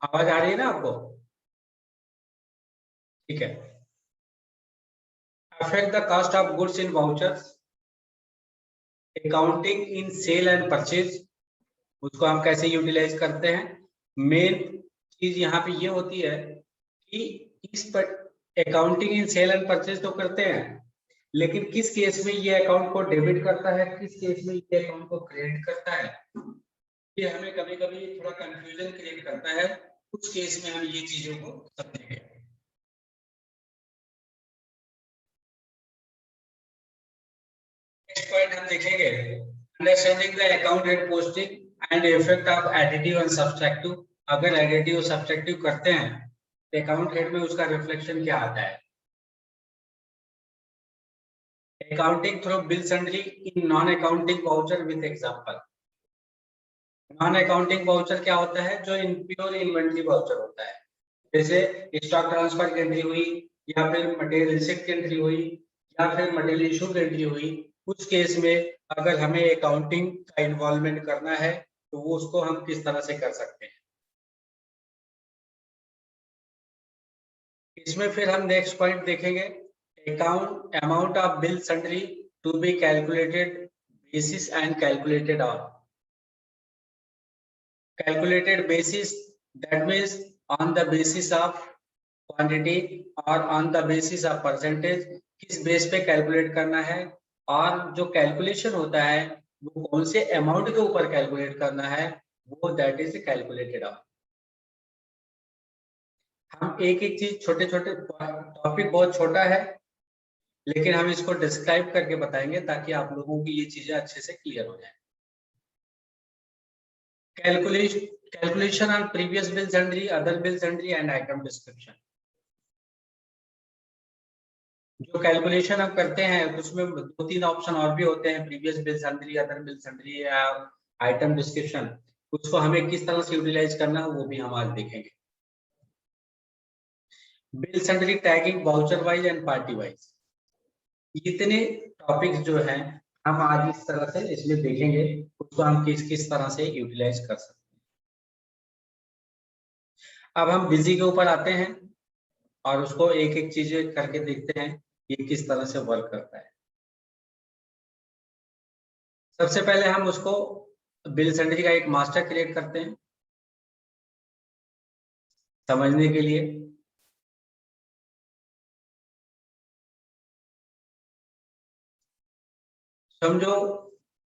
आवाज आ रही है ना आपको? ठीक है। Affect the cost of goods in vouchers, accounting in sale and purchase, उसको हम कैसे यूटिलाइज करते हैं। मेन चीज यहाँ पे ये होती है कि इस पर accounting in sale and purchase तो करते हैं, लेकिन किस केस में ये अकाउंट को डेबिट करता है, किस केस में ये अकाउंट को क्रेडिट करता है, ये हमें कभी कभी थोड़ा कंफ्यूजन क्रिएट करता है। कुछ केस में हम ये चीजों को समझेंगे। नेक्स्ट पॉइंट हम देखेंगे, understanding the account and posting and effect of additive and subtractive. अगर एडिटिव सब्सट्रैक्टिव करते हैं तो अकाउंट हेड में उसका रिफ्लेक्शन क्या आता है। Accounting through bill sundry in non accounting voucher with example. Non accounting voucher क्या होता है? जो इन प्योर इन्वेंटरी वाउचर होता है, जैसे स्टॉक ट्रांसफर की एंट्री हुई, या फिर मटेरियल रिसिप्ट की एंट्री हुई, या फिर मटेरियल इशू की एंट्री हुई। कुछ केस में अगर हमें अकाउंटिंग का इन्वॉल्वमेंट करना है तो वो उसको हम किस तरह से कर सकते हैं। इसमें फिर हम नेक्स्ट पॉइंट देखेंगे, account amount of bill sundry to be calculated basis and calculated on. Calculated basis, that means on the basis of quantity or on the basis of percentage, किस बेस पे कैलकुलेट करना है, और जो calculation होता है वो कौन से अमाउंट के ऊपर कैलकुलेट करना है, वो दैट इज कैलकुलेटेड ऑन। हम एक एक चीज, छोटे छोटे टॉपिक बहुत छोटा है लेकिन हम इसको डिस्क्राइब करके बताएंगे ताकि आप लोगों की ये चीजें अच्छे से क्लियर हो जाए। Calculation on previous bill sundry, other bill sundry and item description। जो कैलकुलेशन हम करते हैं उसमें दो तीन ऑप्शन और भी होते हैं, previous bill sundry, other bill sundry या आइटम डिस्क्रिप्शन। उसको हमें किस तरह से यूटिलाइज करना है वो भी हम आज देखेंगे। Bill sundry tagging voucher wise and party wise, इतने टॉपिक्स जो हैं हम आज इस तरह से इसमें देखेंगे, उसको हम किस किस तरह से यूटिलाइज कर सकते हैं। अब हम बिजी के ऊपर आते हैं और उसको एक एक चीज करके देखते हैं ये किस तरह से वर्क करता है। सबसे पहले हम उसको बिल सन्ड्री का एक मास्टर क्रिएट करते हैं समझने के लिए। समझो,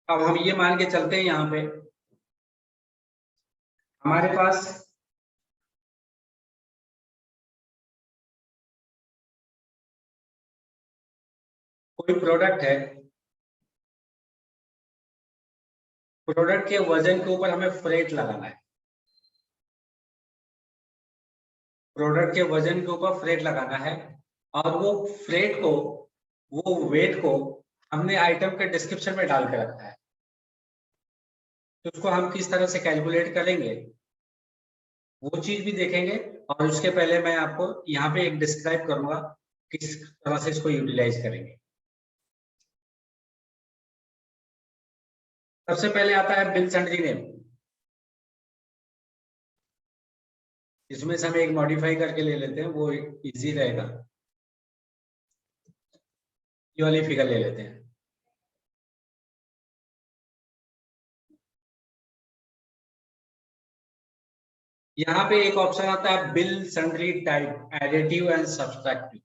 अब हम ये मान के चलते हैं यहाँ पे हमारे पास कोई प्रोडक्ट है, प्रोडक्ट के वजन के ऊपर हमें फ्रेट लगाना है, प्रोडक्ट के वजन के ऊपर फ्रेट लगाना है, और वो फ्रेट को, वो वेट को हमने आइटम के डिस्क्रिप्शन में डाल के रखा है। तो उसको हम किस तरह से कैलकुलेट करेंगे वो चीज भी देखेंगे, और उसके पहले मैं आपको यहाँ पे एक डिस्क्राइब करूंगा किस तरह से इसको यूटिलाइज करेंगे। सबसे पहले आता है बिल सन्ड्री नेम। इसमें से हम एक मॉडिफाई करके ले लेते हैं, वो इजी रहेगा। ये वाली फिगर ले लेते हैं। यहाँ पे एक ऑप्शन आता है bill sundry type, additive and subtractive.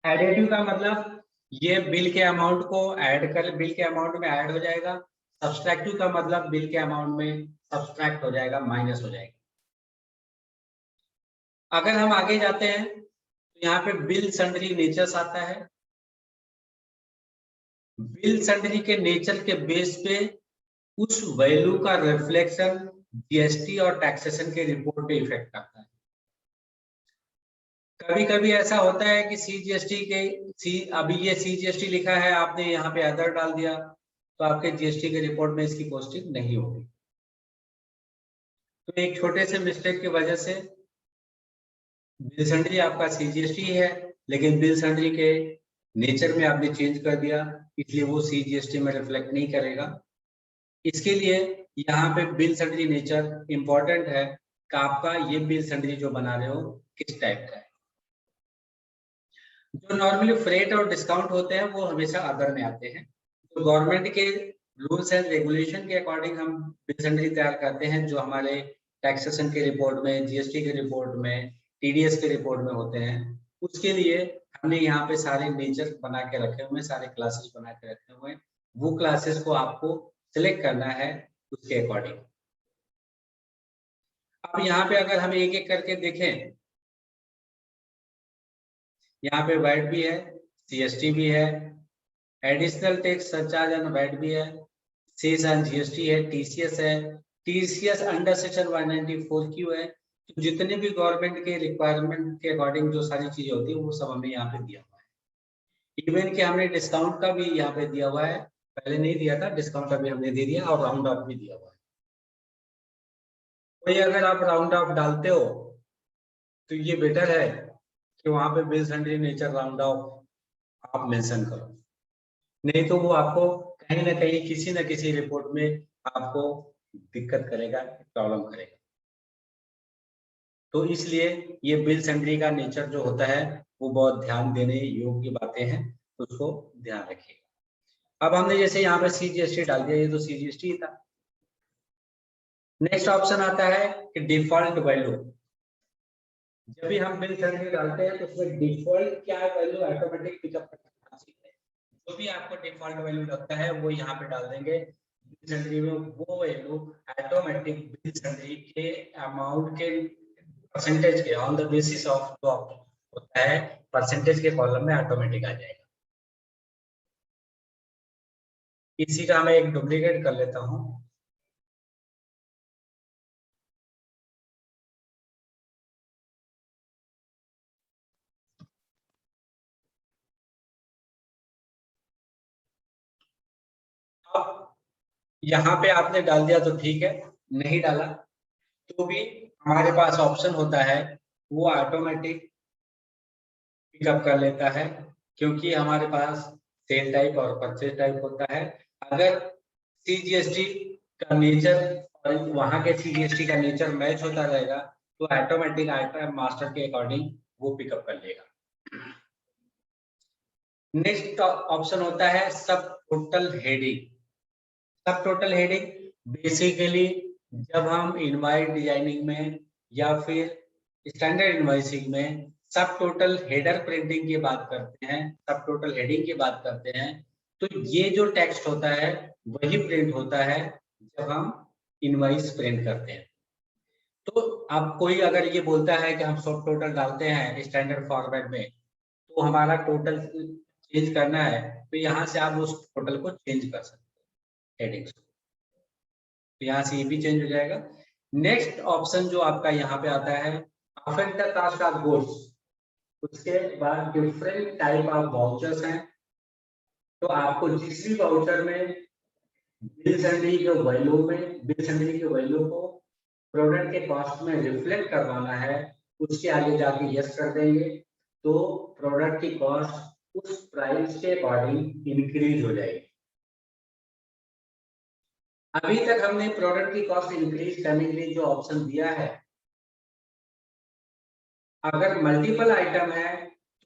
Additive का मतलब ये बिल के अमाउंट को ऐड कर, बिल के अमाउंट में ऐड हो जाएगा। सब्सट्रैक्टिव का मतलब बिल के अमाउंट में सब्सट्रैक्ट हो जाएगा, माइनस हो जाएगा। अगर हम आगे जाते हैं तो यहाँ पे बिल सन्ड्री नेचर्स आता है। बिल सन्ड्री के नेचर के बेस पे उस वैल्यू का रिफ्लेक्शन जीएसटी और टैक्सेशन के रिपोर्ट पे इफेक्ट करता है। कभी कभी ऐसा होता है कि सीजीएसटी के अभी ये सीजीएसटी लिखा है, आपने यहाँ पे अदर डाल दिया तो आपके जीएसटी के रिपोर्ट में इसकी पोस्टिंग नहीं होगी। तो एक छोटे से मिस्टेक की वजह से बिल सन्ड्री आपका सीजीएसटी है, लेकिन बिल सन्ड्री के नेचर में आपने चेंज कर दिया, इसलिए वो सीजीएसटी में रिफ्लेक्ट नहीं करेगा। इसके लिए यहाँ पे बिल सन्ड्री नेचर इंपॉर्टेंट है कि आपका ये बिल सन्ड्री जो बना रहे हो किस टाइप का है। जो नॉर्मली फ्रेट और डिस्काउंट होते हैं वो हमेशा अदर में आते हैं। तो गवर्नमेंट के रूल्स एंड रेगुलेशन के अकॉर्डिंग हम बिल सन्ड्री तैयार करते हैं, जो हमारे टैक्सेशन के रिपोर्ट में, जीएसटी के रिपोर्ट में, टीडीएस के रिपोर्ट में होते हैं। उसके लिए हमने यहाँ पे सारे नेचर बना के रखे हुए हैं, सारे क्लासेस बना के रखे हुए हैं। वो क्लासेस को आपको सिलेक्ट करना है उसके अकॉर्डिंग। अब यहाँ पे अगर हम एक एक करके देखें, यहाँ पे वैट भी है, सीएसटी भी है, additional tax surcharge and VAT भी है, सेस एंड जीएसटी है, टीसीएस है, टीसीएस अंडर सेक्शन 194 क्यू है। तो जितने भी गवर्नमेंट के रिक्वायरमेंट के अकॉर्डिंग जो सारी चीजें होती है वो सब हमें यहाँ पे दिया हुआ है। इवन कि हमने डिस्काउंट का भी यहाँ पे दिया हुआ है, पहले नहीं दिया था, डिस्काउंट अभी हमने दे दिया, और राउंड ऑफ भी दिया हुआ है। वही अगर आप राउंड ऑफ डालते हो तो ये बेटर है कि वहां पे bill sundry nature round of आप मेंशन करो, नहीं तो वो आपको कहीं ना कहीं किसी न किसी रिपोर्ट में आपको दिक्कत करेगा, प्रॉब्लम करेगा। तो इसलिए ये बिल सन्ड्री का नेचर जो होता है वो बहुत ध्यान देने योग्य बातें हैं, उसको ध्यान रखिएगा। अब हमने जैसे यहाँ पे सीजीएसटी डाल दिया, ये तो सीजीएसटी था। नेक्स्ट ऑप्शन आता है कि डिफॉल्ट वैल्यू। जब भी हम बिल सन्ड्री डालते हैं तो उसमें डिफॉल्ट क्या वैल्यू ऑटोमेटिक पिकअप करना सीखते हैं। जो भी आपको डिफॉल्ट वैल्यू लगता है वो यहाँ पे डाल देंगे। बिल सन्ड्री में वो वैल्यू ऑटोमेटिक बिल सन्ड्री के अमाउंट के परसेंटेज के ऑन द बेसिस ऑफ जो होता है परसेंटेज के कॉलम में ऑटोमेटिक आ जाएगा। इसी का मैं एक डुप्लीकेट कर लेता हूँ। अब यहाँ पे आपने डाल दिया तो ठीक है, नहीं डाला तो भी हमारे पास ऑप्शन होता है, वो ऑटोमेटिक पिकअप कर लेता है, क्योंकि हमारे पास सेल टाइप और परचेज टाइप होता है। अगर सीजीएसटी का नेचर और वहां के सीजीएसटी का नेचर मैच होता रहेगा तो ऑटोमेटिक आइटम मास्टर के अकॉर्डिंग वो पिकअप कर लेगा। नेक्स्ट ऑप्शन होता है सब टोटल हेडिंग। सब टोटल हेडिंग बेसिकली जब हम इनवॉइस डिजाइनिंग में या फिर स्टैंडर्ड इनवॉइसिंग में सब टोटल हेडर प्रिंटिंग की बात करते हैं, सब टोटल हेडिंग की बात करते हैं, तो ये जो टेक्स्ट होता है वही प्रिंट होता है जब हम इनवॉइस प्रिंट करते हैं। तो अब कोई अगर ये बोलता है कि हम सब टोटल डालते हैं स्टैंडर्ड फॉर्मेट में, तो हमारा टोटल चेंज करना है तो यहाँ से आप उस टोटल को चेंज कर सकते हैं हेडिंग्स। तो यहाँ से ये भी चेंज हो जाएगा। नेक्स्ट ऑप्शन जो आपका यहाँ पे आता है affect the cost of goods. उसके बाद डिफरेंट टाइप ऑफ वाउचर्स हैं, तो आपको जिस भी वाउचर में बिल सन्ड्री के वैल्यू में बिल सन्ड्री के वैल्यू को प्रोडक्ट के कॉस्ट में रिफ्लेक्ट करवाना है, उसके आगे जाके यस कर देंगे तो प्रोडक्ट की कॉस्ट उस प्राइस के अकॉर्डिंग इंक्रीज हो जाएगी। अभी तक हमने प्रोडक्ट की कॉस्ट इंक्रीज करने के लिए जो ऑप्शन दिया है, अगर मल्टीपल आइटम है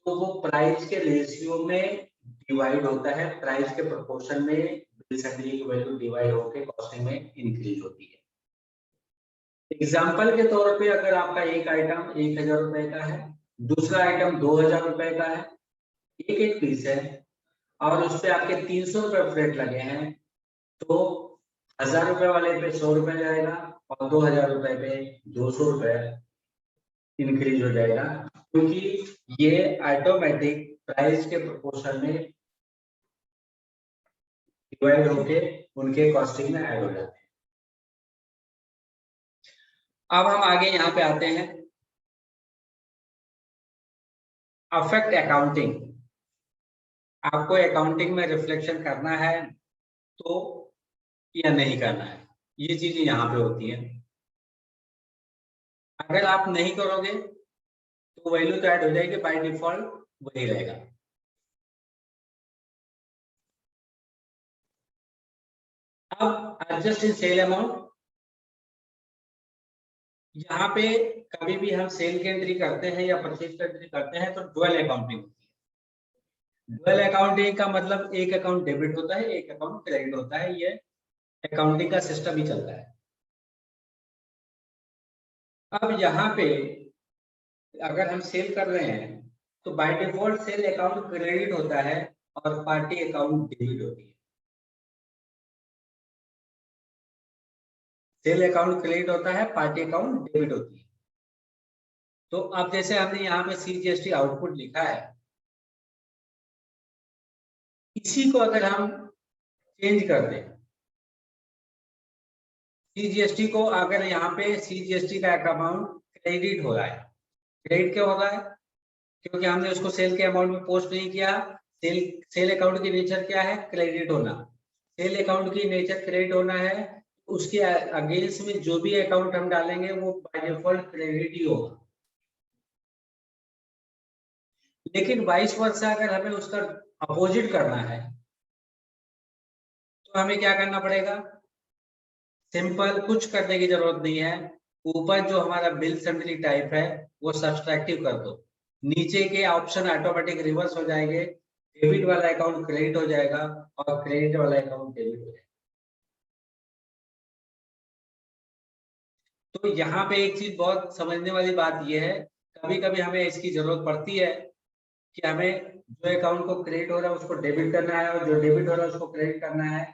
तो वो प्राइस के रेशियो में डिवाइड होता है, प्राइस के प्रोपोर्शन में बिल सन्ड्री की वैल्यू डिवाइड होकर कॉस्टिंग में इंक्रीज होती है। एग्जाम्पल के तौर पे अगर आपका एक आइटम 1000 रुपए का है, दूसरा आइटम 2000 रुपए का है, एक एक पीस है और उस पर आपके 300 रुपए फ्रेट लगे हैं, तो 1000 रुपए वाले पे 100 रुपए जाएगा और 2000 रुपए पे 200 रुपए इंक्रीज हो जाएगा, क्योंकि ये ऑटोमेटिक प्राइस के प्रोपोर्शन में डिवाइड होके उनके कॉस्टिंग में ऐड हो जाते हैं। अब हम आगे यहाँ पे आते हैं अफेक्ट अकाउंटिंग। आपको अकाउंटिंग में रिफ्लेक्शन करना है तो या नहीं करना है, ये चीजें यहाँ पे होती है। अगर आप नहीं करोगे तो वैल्यू तो ऐड हो जाएगी, बाय डिफॉल्ट वही रहेगा। अब एडजस्ट इन सेल अमाउंट, यहाँ पे कभी भी हम सेल की एंट्री करते हैं या परचेज की एंट्री करते हैं तो डुअल अकाउंटिंग होती है। डुअल अकाउंटिंग का मतलब एक अकाउंट डेबिट होता है, एक अकाउंट क्रेडिट होता है, ये अकाउंटिंग का सिस्टम ही चलता है। अब यहाँ पे अगर हम सेल कर रहे हैं तो by default sale account credit होता है और पार्टी अकाउंट डेबिट होती है। सेल अकाउंट क्रेडिट होता है, पार्टी अकाउंट डेबिट होती है। तो अब जैसे हमने यहाँ पे सीजीएसटी आउटपुट लिखा है, इसी को अगर हम चेंज कर दें, सीजीएसटी को अगर यहाँ पे सीजीएसटी का अमाउंट क्रेडिट हो रहा है, क्रेडिट क्यों हो रहा है? क्योंकि हमने उसको सेल के अमाउंट में पोस्ट नहीं किया। सेल अकाउंट की नेचर क्या है? क्रेडिट होना। सेल अकाउंट की नेचर क्रेडिट होना है, उसके अगेंस्ट में जो भी अकाउंट हम डालेंगे वो बाय डिफॉल्ट क्रेडिट ही होगा। लेकिन वाइस वर्सा अगर हमें उसका अपोजिट करना है तो हमें क्या करना पड़ेगा? सिंपल, कुछ करने की जरूरत नहीं है। ऊपर जो हमारा बिल सैंडली टाइप है वो सब्सट्रैक्टिव कर दो, नीचे के ऑप्शन ऑटोमेटिक रिवर्स हो जाएंगे, डेबिट वाला अकाउंट क्रेडिट हो जाएगा और क्रेडिट वाला अकाउंट डेबिट हो जाएगा। तो यहाँ पे एक चीज बहुत समझने वाली बात यह है, कभी कभी हमें इसकी जरूरत पड़ती है कि हमें जो अकाउंट को क्रेडिट हो रहा है उसको डेबिट करना है और जो डेबिट हो रहा है उसको क्रेडिट करना है।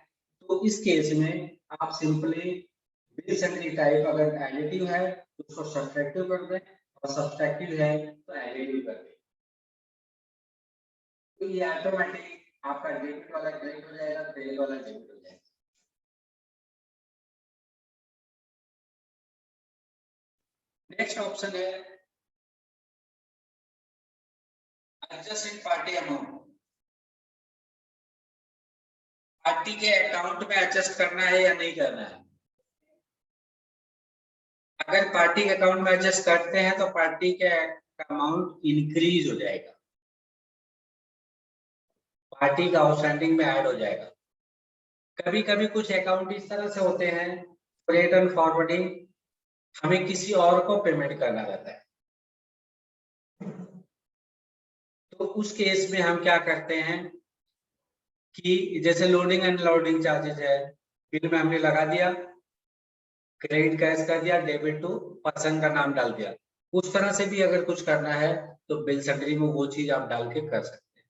तो इस केस में आप सिंपली बिल सैंडली टाइप अगर एडिटिव है तो उसको सब्ट्रैक्टिव कर दें और सब्ट्रैक्टिव है तो एडिटिव कर दें। तो ये ऑटोमेटिक आपका डेबिट वाला क्रेडिट हो जाएगा, क्रेडिट वाला डेबिट हो जाएगा। नेक्स्ट ऑप्शन है adjust in party amount. Party के अकाउंट में एडजस्ट करना है या नहीं करना है? अगर पार्टी के अकाउंट में एडजस्ट करते हैं तो पार्टी के अमाउंट इंक्रीज हो जाएगा, पार्टी का आउटस्टैंडिंग में ऐड हो जाएगा। कभी कभी कुछ अकाउंट इस तरह से होते हैं, फ्रेट एंड फॉरवर्डिंग, हमें किसी और को पेमेंट करना रहता है। तो उस केस में हम क्या करते हैं कि जैसे लोडिंग एंड लोडिंग चार्जेस है, बिल में हमने लगा दिया, क्रेडिट कैश कर दिया, डेबिट टू पर्सन का नाम डाल दिया। उस तरह से भी अगर कुछ करना है तो बिल सैंडली में वो चीज आप डाल के कर सकते हैं।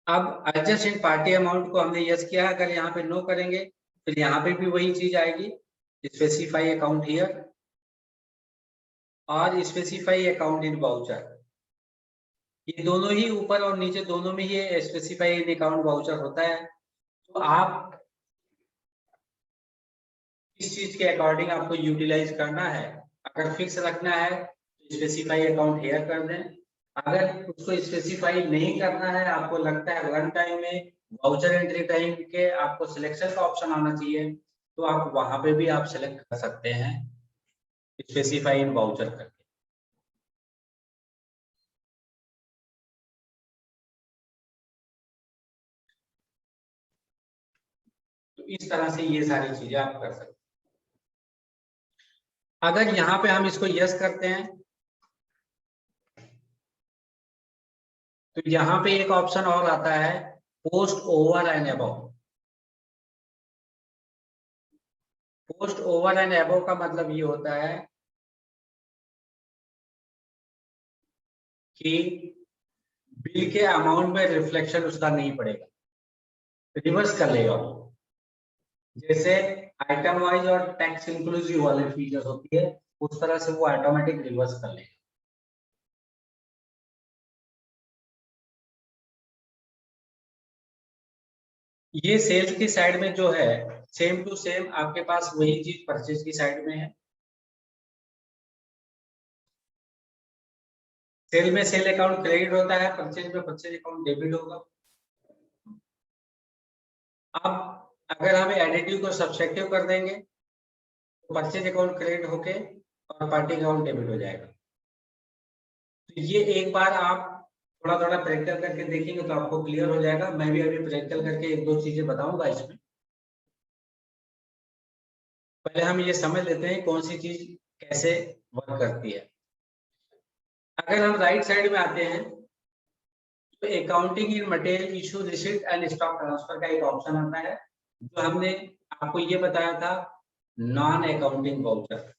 अब एडजस्ट इन पार्टी अमाउंट को हमने यस किया, अगर यहाँ पे नो करेंगे फिर यहाँ पे भी वही चीज आएगी, स्पेसिफाई अकाउंट हियर और स्पेसिफाई अकाउंट इन वाउचर। ये दोनों ही ऊपर और नीचे दोनों में ये स्पेसिफाई इन अकाउंट वाउचर होता है। तो आप किस चीज के अकॉर्डिंग आपको यूटिलाइज करना है, अगर फिक्स रखना है तो स्पेसिफाई अकाउंट हियर कर दें। अगर उसको स्पेसिफाई नहीं करना है, आपको लगता है रन टाइम में वाउचर एंट्री टाइम के आपको सिलेक्शन का ऑप्शन आना चाहिए, तो आप वहां पे भी आप सिलेक्ट कर सकते हैं स्पेसिफाई इन वाउचर करके। तो इस तरह से ये सारी चीजें आप कर सकते हैं। अगर यहाँ पे हम इसको यस करते हैं तो यहाँ पे एक ऑप्शन और आता है post over and above. Post over and above का मतलब ये होता है कि बिल के अमाउंट में रिफ्लेक्शन उसका नहीं पड़ेगा, रिवर्स कर लेगा वो। जैसे आइटम वाइज और टैक्स इंक्लूसिव वाले फीचर्स होती है, उस तरह से वो ऑटोमेटिक रिवर्स कर लेगा। ये सेल्स की साइड में जो है सेम टू सेम आपके पास वही चीज परचेज की साइड में है। सेल में सेल अकाउंट क्रेडिट होता है, परचेज में परचेज अकाउंट डेबिट होगा। अब अगर हम एडिटिव को सब्सट्रैक्टिव कर देंगे तो परचेज अकाउंट क्रेडिट होके और पार्टी अकाउंट डेबिट हो जाएगा। तो ये एक बार आप थोड़ा थोड़ा प्रैक्टिकल करके देखेंगे तो आपको क्लियर हो जाएगा। मैं भी अभी प्रैक्टिकल करके एक दो चीजें बताऊंगा इसमें। पहले हम ये समझ लेते हैं कौन सी चीज कैसे वर्क करती है। अगर हम राइट साइड में आते हैं तो accounting in material issue receipt and stock transfer का एक ऑप्शन आता है, जो हमने आपको ये बताया था नॉन अकाउंटिंग वाउचर।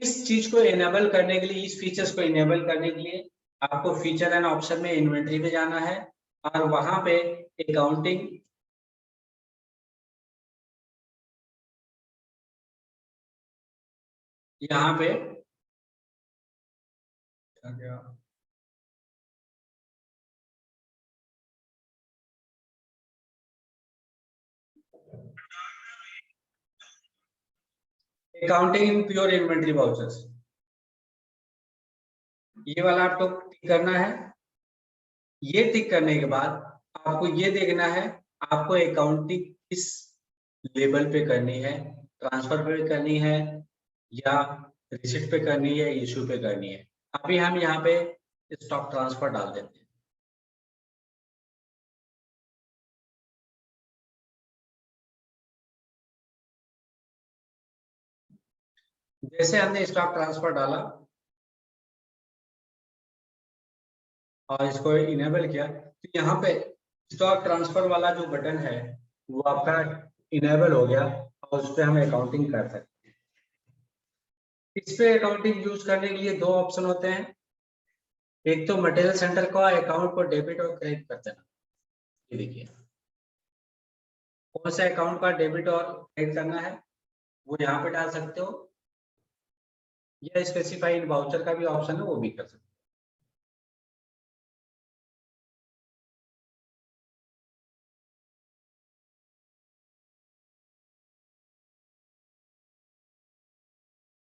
इस चीज को इनेबल करने के लिए, इस फीचर्स को इनेबल करने के लिए आपको फीचर एंड ऑप्शन में इन्वेंटरी में जाना है और वहां पे अकाउंटिंग यहाँ पे accounting in pure inventory vouchers, ये वाला आपको टिक करना है। ये टिक करने के बाद आपको ये देखना है आपको अकाउंटिंग किस लेवल पे करनी है, ट्रांसफर पे करनी है या रिसिप्ट पे करनी है, इशू पे करनी है। अभी हम यहाँ पे स्टॉक ट्रांसफर डाल देते हैं। जैसे हमने स्टॉक ट्रांसफर डाला और इसको इनेबल किया तो यहाँ पे स्टॉक ट्रांसफर वाला जो बटन है वो आपका इनेबल हो गया और उस पर हम अकाउंटिंग कर सकते हैं। इस पे अकाउंटिंग यूज करने के लिए दो ऑप्शन होते हैं। एक तो मटेरियल सेंटर का अकाउंट को डेबिट और क्रेडिट कर देना। ये देखिए कौन सा अकाउंट का डेबिट और क्रेडिट करना है वो यहाँ पे डाल सकते हो, या स्पेसिफाइड वाउचर का भी ऑप्शन है वो भी कर सकते हो।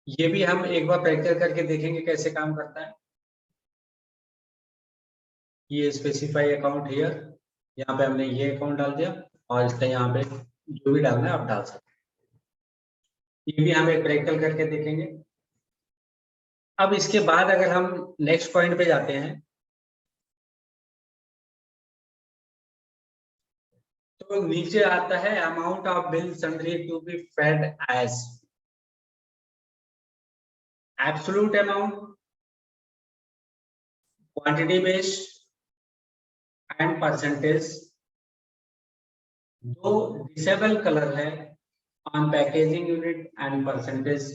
ये भी हम एक बार प्रैक्टिकल करके देखेंगे कैसे काम करता है। ये स्पेसिफाई अकाउंट हियर, यहाँ पे हमने ये अकाउंट डाल दिया और इसका यहाँ पे जो भी डालना है आप डाल सकते हैं। ये भी हम एक प्रैक्टिकल करके देखेंगे। अब इसके बाद अगर हम नेक्स्ट पॉइंट पे जाते हैं तो नीचे आता है amount of bill sundry to be fed as absolute amount, quantity based and percentage. दो डिसेबल कलर है on packaging unit and percentage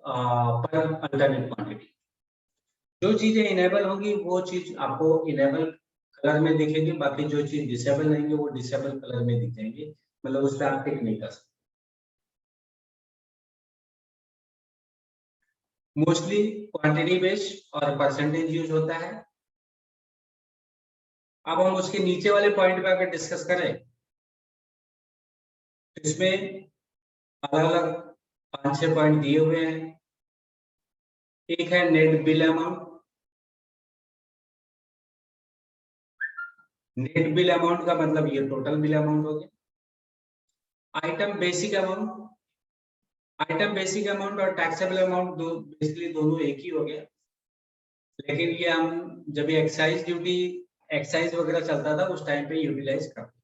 पर अल्टरनेट क्वांटिटी। जो चीजें इनेबल होंगी वो चीज आपको इनेबल कलर में दिखेगी, बाकी जो चीज डिसेबल रहेंगे वो डिसेबल कलर में दिखेंगे, मतलब उस पर आप टिक नहीं कर सकते। मोस्टली क्वांटिटी बेस्ड और परसेंटेज यूज होता है। अब हम उसके नीचे वाले पॉइंट पे अगर डिस्कस करें तो इसमें अलग अलग 5-6 पॉइंट दिए हुए हैं। एक है net bill amount. Net bill amount का मतलब ये टोटल बिल अमाउंट हो गया। Item basic amount, item basic amount और टैक्सेबल अमाउंट दो बेसिकली दोनों एक ही हो गया, लेकिन ये हम जब ये एक्साइज ड्यूटी एक्साइज वगैरह चलता था उस टाइम पे यूटिलाइज करते।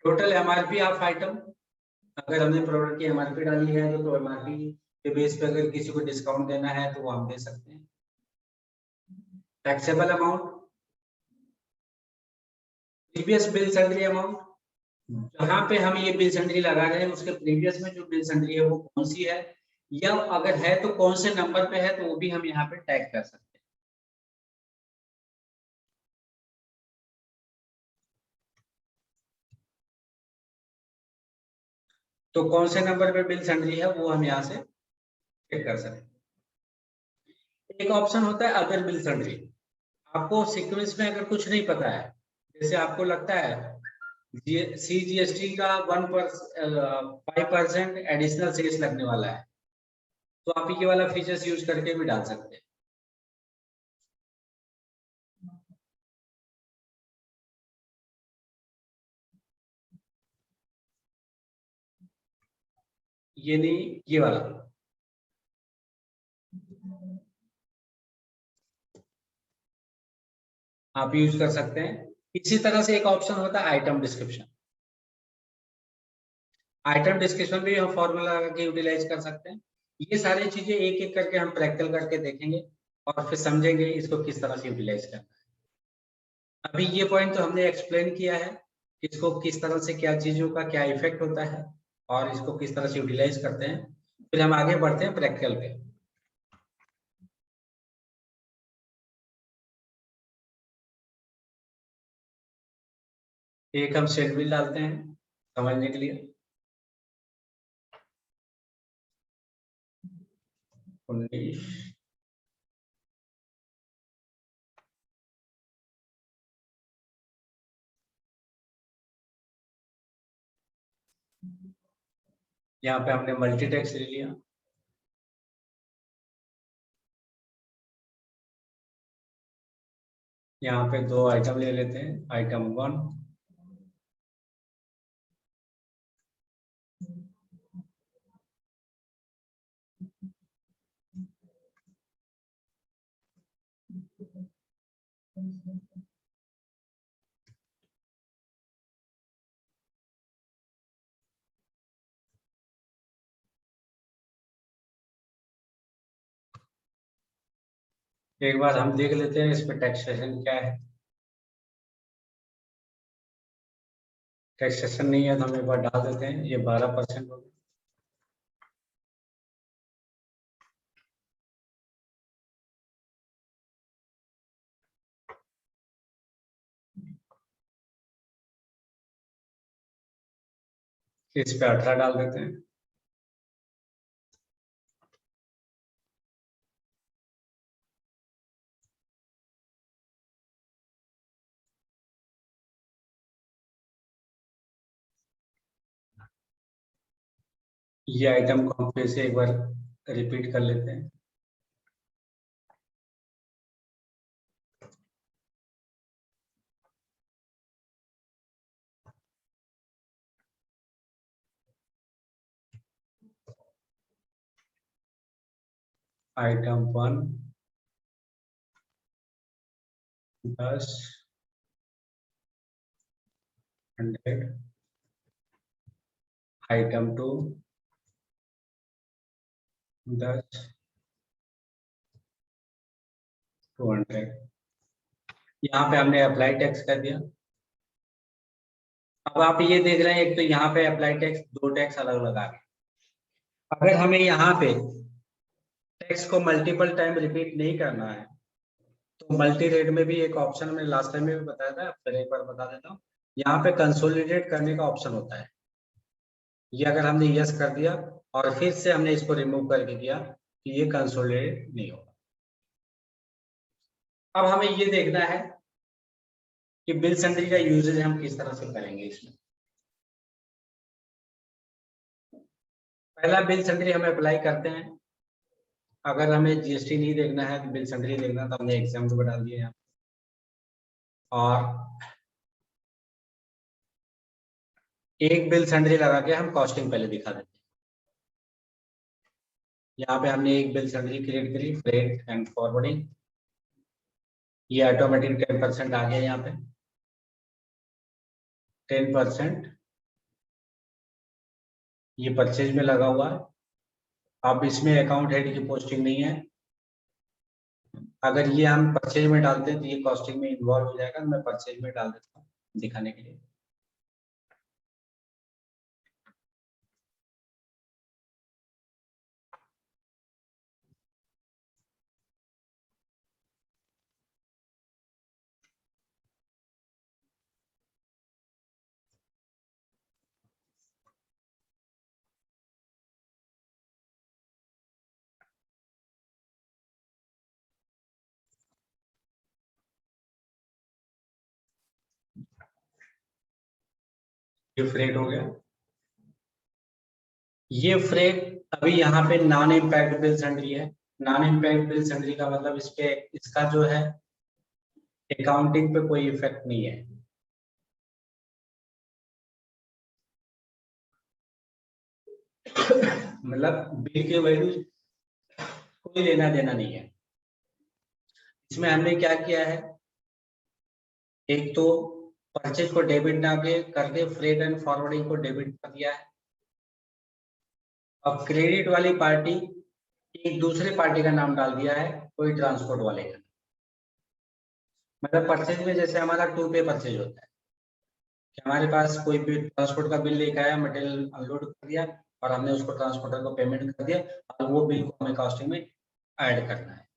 टोटल एमआरपी ऑफ आइटम, अगर हमने प्रोडक्ट की एमआरपी डाली है तो एमआरपी के बेस पे अगर किसी को डिस्काउंट देना है तो वो हम दे सकते हैं। Taxable amount, previous bill salary amount, जहाँ पे हम ये बिल सैलरी लगा रहे हैं उसके प्रीवियस में जो बिल सैलरी है वो कौन सी है, या अगर है तो कौन से नंबर पे है तो वो भी हम यहाँ पे टैग कर सकते हैं। तो कौन से नंबर पे बिल सैलरी है वो हम यहाँ से चेक कर सकते हैं। एक ऑप्शन होता है अदर बिल सैलरी। आपको सीक्वेंस में अगर कुछ नहीं पता है, जैसे आपको लगता है CGST का 5% एडिशनल सेल्स लगने वाला है, तो आप ये वाला फीचर्स यूज करके भी डाल सकते हैं। ये नहीं, ये वाला आप यूज कर सकते हैं। इसी तरह से एक ऑप्शन होता है आइटम डिस्क्रिप्शन। आइटम डिस्क्रिप्शन भी हम फॉर्मूला लगा के यूटिलाइज कर सकते हैं। ये सारी चीजें एक एक करके हम प्रैक्टिकल करके देखेंगे और फिर समझेंगे इसको किस तरह से यूटिलाइज करना है। अभी ये पॉइंट तो हमने एक्सप्लेन किया है, इसको किस तरह से क्या चीजों का क्या इफेक्ट होता है और इसको किस तरह से यूटिलाइज करते हैं। फिर हम आगे बढ़ते हैं प्रैक्टिकल पे। एक हम शेड्यूल डालते हैं समझने के लिए। 19 यहाँ पे हमने मल्टी टेक्स्ट ले लिया। यहाँ पे दो आइटम ले लेते हैं, आइटम 1 एक बार हम देख लेते हैं इस पे टैक्सेशन क्या है। टैक्सेशन नहीं है तो हम एक बार डाल देते हैं, ये 12% हो गया। इस पे 18 डाल देते हैं। ये आइटम को हम फिर से एक बार रिपीट कर लेते हैं। आइटम 1 10 100। आइटम 2 10 200। यहाँ पे हमने अप्लाई टैक्स कर दिया। अब आप ये देख रहे हैं, एक तो यहाँ पे अप्लाई टैक्स, दो टैक्स अलग अलग आ गए। अगर हमें यहाँ पे टैक्स को मल्टीपल टाइम रिपीट नहीं करना है तो मल्टी रेट में भी एक ऑप्शन मैंने लास्ट टाइम में भी बताया था, फिर एक बार बता देता हूँ। यहाँ पे कंसोलिडेट करने का ऑप्शन होता है। ये अगर हमने यस कर दिया और फिर से हमने इसको रिमूव करके किया तो ये कंसोलिडेट नहीं होगा। अब हमें ये देखना है कि बिल सैंडरी का यूजेज हम किस तरह से करेंगे। इसमें पहला बिल सैंडरी हम अप्लाई करते हैं। अगर हमें जीएसटी नहीं देखना है तो बिल सैंडरी देखना, तो हमने एग्जाम्पल डाल दिया यहाँ। और एक बिल सैंडरी लगा के हम कॉस्टिंग पहले दिखा देते हैं। यहाँ पे हमने एक बिल सैंडरी क्रिएट करी, फ्रेट एंड फॉरवर्डिंग। ये ऑटोमेटिक 10% आ गया यहाँ पे। 10% ये परचेज में लगा हुआ है। अब इसमें अकाउंट हेड की पोस्टिंग नहीं है। अगर ये हम परचेज में डालते हैं तो ये कॉस्टिंग में इन्वॉल्व हो जाएगा। मैं परचेज में डाल देता हूँ दिखाने के लिए। ये फ्रेट हो गया। ये फ्रेट अभी यहाँ पे नॉन इम्पैक्ट बिल सैंडरी है। नॉन इम्पैक्ट बिल सैंडरी का मतलब इस पे इसका जो है अकाउंटिंग पे कोई इफेक्ट नहीं है। मतलब बिल की वैल्यू कोई लेना देना नहीं है। इसमें हमने क्या किया है, एक तो परचेज को डेबिट ना करके फ्रेट एंड फॉरवर्डिंग को डेबिट कर दिया है। अब क्रेडिट वाली पार्टी एक दूसरी पार्टी का नाम डाल दिया है, कोई ट्रांसपोर्ट वाले का। मतलब परचेज में जैसे हमारा टू पे परचेज होता है कि हमारे पास कोई भी ट्रांसपोर्ट का बिल लेकर आया, मटेरियल अनलोड कर दिया और हमने उसको ट्रांसपोर्टर को पेमेंट कर दिया और वो बिल को हमें कॉस्टिंग में ऐड करना है।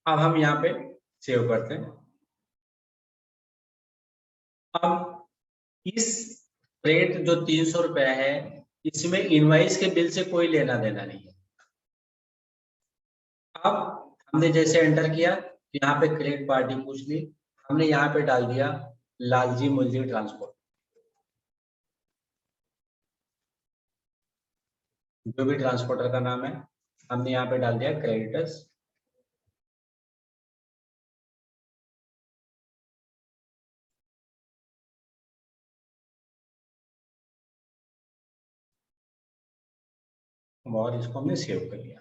अब हम यहाँ पे सेव करते हैं। अब इस रेट जो 300 रुपया है, इसमें इनवाइस के बिल से कोई लेना देना नहीं है। अब हमने जैसे एंटर किया, यहाँ पे क्रेडिट पार्टी पूछ ली, हमने यहाँ पे डाल दिया लालजी मुलजी ट्रांसपोर्ट, जो भी ट्रांसपोर्टर का नाम है हमने यहाँ पे डाल दिया क्रेडिटर्स। और इसको हमने सेव कर लिया।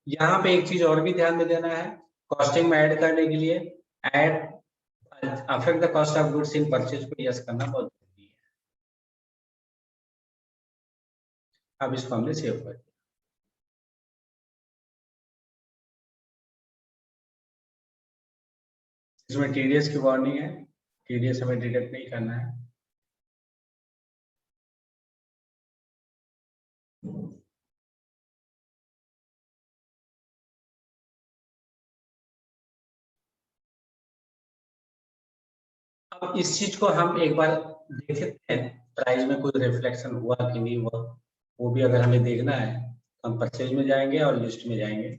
यहाँ पे एक चीज और भी ध्यान में देना है, कॉस्टिंग में ऐड करने के लिए add affect the cost of goods in purchase को यस करना बहुत जरूरी है। अब इसको हमने सेव कर दिया। इसमें टीडीएस की वार्निंग है, टीडीएस हमें डिडक्ट नहीं करना है। अब इस चीज को हम एक बार देख सकते हैं, प्राइस में कोई रिफ्लेक्शन हुआ कि नहीं हुआ, वो भी अगर हमें देखना है तो हम परचेज में जाएंगे और लिस्ट में जाएंगे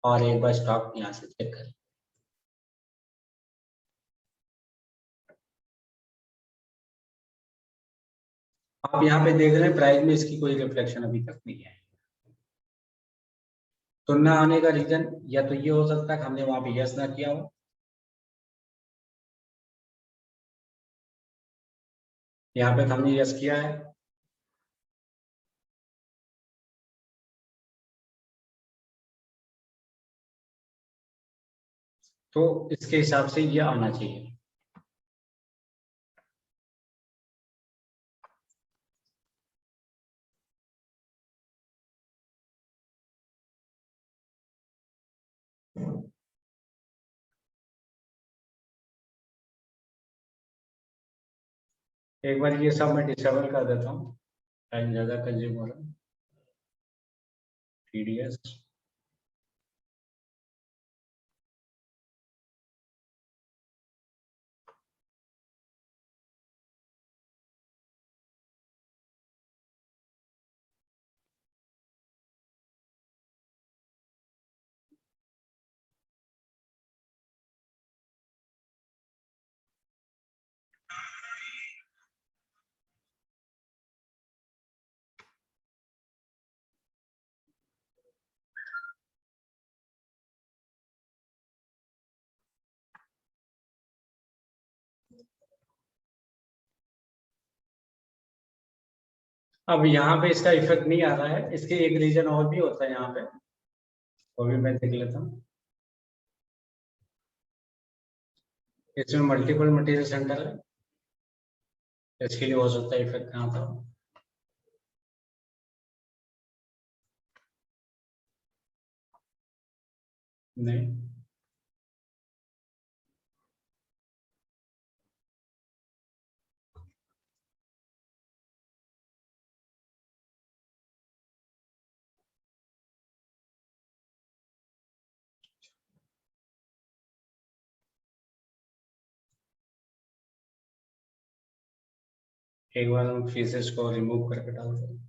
और एक बार स्टॉक यहाँ से चेक करें। आप यहाँ पे देख रहे हैं प्राइस में इसकी कोई रिफ्लेक्शन अभी तक नहीं है। तो ना आने का रीजन या तो ये हो सकता है कि हमने वहां पे यस ना किया हो, यहाँ पे हमने यस किया है, तो इसके हिसाब से ये आना चाहिए। एक बार ये सब मैं डिसेबल कर देता हूँ, टाइम ज्यादा कंज्यूम हो रहा है। टीडीएस अब यहाँ पे इसका इफेक्ट नहीं आ रहा है, इसके एक रीजन और भी होता है यहाँ पे, वो भी मैं देख लेता हूँ। इसमें मल्टीपल मटेरियल सेंटर है, इसके लिए हो सकता है इफेक्ट कहाँ था। नहीं, एक बार हम फीसेस को रिमूव करके डालते हैं।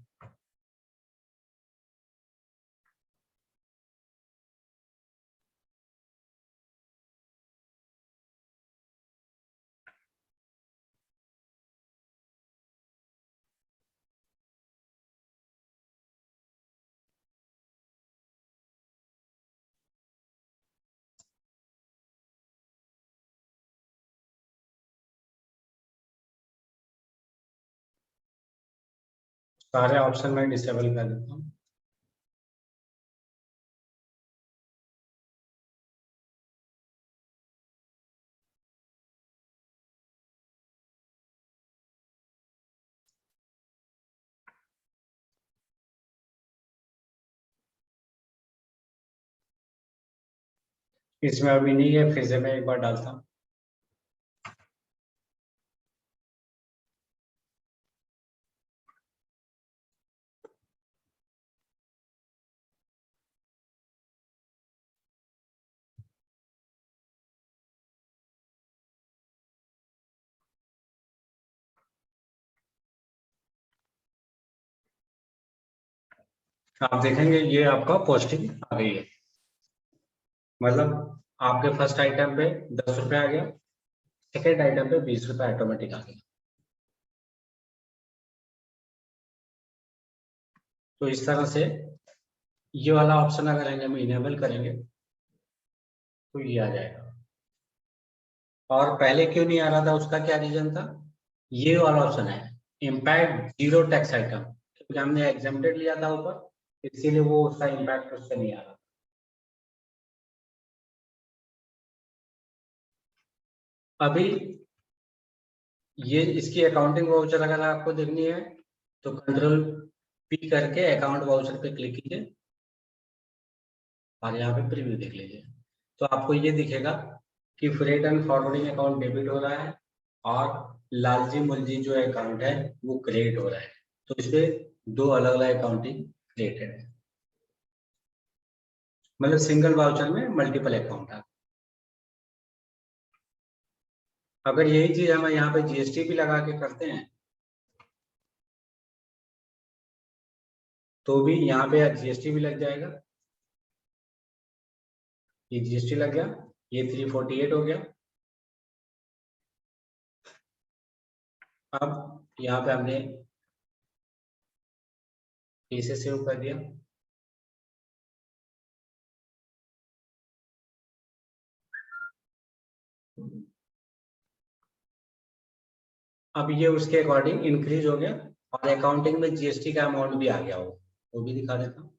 सारे ऑप्शन में डिसेबल कर देता हूँ। इसमें अभी नहीं है, फिर से मैं एक बार डालता हूँ। आप देखेंगे ये आपका पोस्टिंग आ गई है, मतलब आपके फर्स्ट आइटम पे 10 रुपये आ गया, सेकेंड आइटम पे 20 रुपये ऑटोमेटिक आ गया। तो इस तरह से ये वाला ऑप्शन अगर हम इनेबल करेंगे तो ये आ जाएगा। और पहले क्यों नहीं आ रहा था, उसका क्या रीजन था? ये वाला ऑप्शन है इम्पैक्ट जीरो टैक्स आइटम, क्योंकि हमने एग्जेम्प्टेड लिया था ऊपर, इसीलिए वो उसका इम्पैक्ट उससे नहीं आ रहा। अभी ये इसकी अकाउंटिंग वाउचर अगर आपको देखनी है तो कंट्रोल पी करके अकाउंट वाउचर पे क्लिक कीजिए और यहाँ पे प्रीव्यू देख लीजिए। तो आपको ये दिखेगा कि freight and forwarding account debit हो रहा है और लालजी मुलजी जो अकाउंट है वो क्रेडिट हो रहा है। तो इसपे दो अलग अलग अकाउंटिंग क्रिएटेड है, मतलब सिंगल वाउचर में मल्टीपल अकाउंट है। अगर यही चीज हम यहाँ पे जीएसटी भी लगा के करते हैं तो भी यहाँ पे जीएसटी भी लग जाएगा। ये जीएसटी लग गया, ये 348 हो गया। अब यहाँ पे हमने इसे सेव कर दिया। अब ये उसके अकॉर्डिंग इंक्रीज हो गया और अकाउंटिंग में जीएसटी का अमाउंट भी आ गया, वो भी दिखा देता हूँ।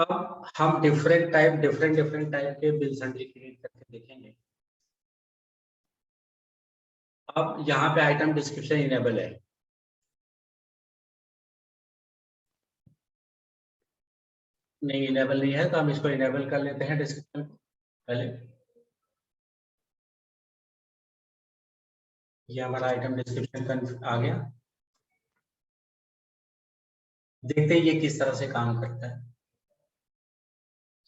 अब हम डिफरेंट टाइप के बिल सैंडल क्रिएट करके देखेंगे। अब यहाँ पे आइटम डिस्क्रिप्शन इनेबल है, नहीं इनेबल नहीं है तो हम इसको इनेबल कर लेते हैं डिस्क्रिप्शन पहले। ये हमारा आइटम डिस्क्रिप्शन आ गया। देखते हैं ये किस तरह से काम करता है।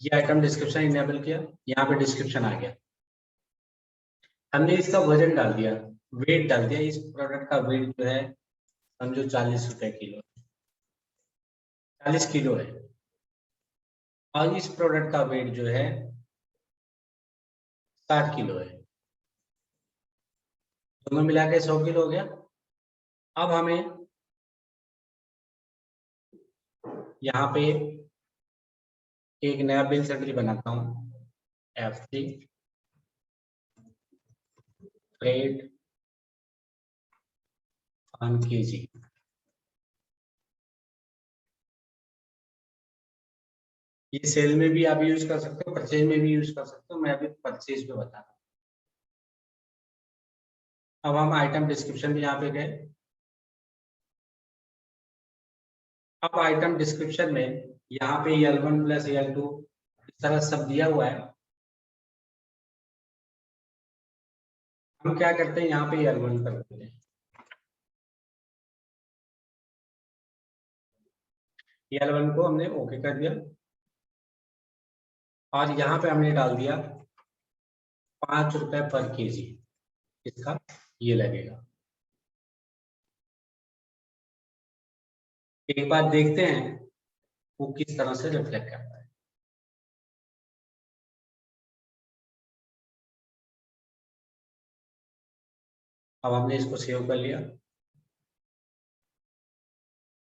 ये आइटम डिस्क्रिप्शन इनेबल किया, यहाँ पे डिस्क्रिप्शन आ गया। हमने इसका वजन डाल दिया, वेट डाल दिया। इस प्रोडक्ट का वेट जो है समझो 40 रुपए किलो, 40 किलो है। और इस प्रोडक्ट का वेट जो है 60 किलो है। दोनों मिला के 100 किलो हो गया। अब हमें यहाँ पे एक नया बिल सेंट्री बनाता हूँ, F3 फ्रेट ऑन केजी। ये सेल में भी आप यूज कर सकते हो, परचेज में भी यूज कर सकते हो। मैं अभी परचेज पे बता रहा हूँ। अब हम आइटम डिस्क्रिप्शन भी यहाँ पे गए। अब आइटम डिस्क्रिप्शन में यहाँ पे L1 प्लस L2 इस तरह सब दिया हुआ है। हम क्या करते हैं, यहाँ पे L1 कर देते हैं। L1 को हमने ओके कर दिया और यहाँ पे हमने डाल दिया 5 रुपए पर केजी, इसका ये लगेगा। एक बार देखते हैं वो किस तरह से रिफ्लेक्ट करता है। अब हमने इसको सेव कर लिया।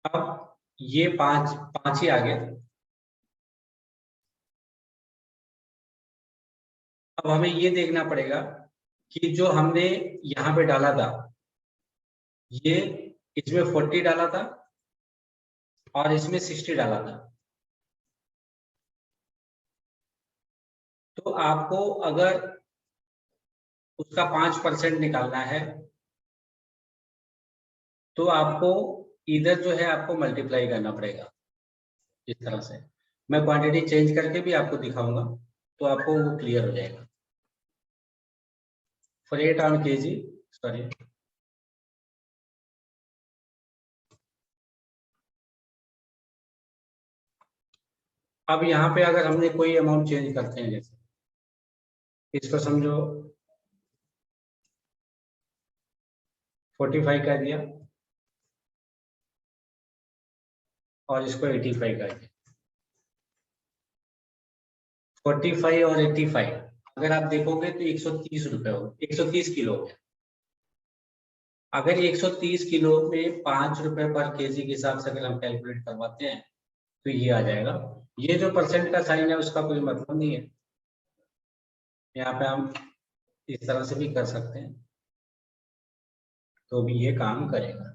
अब ये पांच पांच ही आ गया। अब हमें ये देखना पड़ेगा कि जो हमने यहाँ पे डाला था, ये इसमें 40 डाला था और इसमें 60 डाला था। तो आपको अगर उसका 5% निकालना है तो आपको इधर जो है आपको मल्टीप्लाई करना पड़ेगा इस तरह से। मैं क्वांटिटी चेंज करके भी आपको दिखाऊंगा तो आपको वो क्लियर हो जाएगा। फ्रेट ऑन केजी, सॉरी, अब यहाँ पे अगर हमने कोई अमाउंट चेंज करते हैं, जैसे इसको समझो 45 कर दिया और इसको 85 कर दिया। 45 और 85 अगर आप देखोगे तो 130 रुपए हो, 130 किलो हो गया। अगर 130 किलो में 5 रुपए पर केजी के हिसाब से अगर हम कैलकुलेट करवाते हैं तो ये आ जाएगा। ये जो परसेंट का साइन है उसका कोई मतलब नहीं है, यहाँ पे हम इस तरह से भी कर सकते हैं तो भी ये काम करेगा।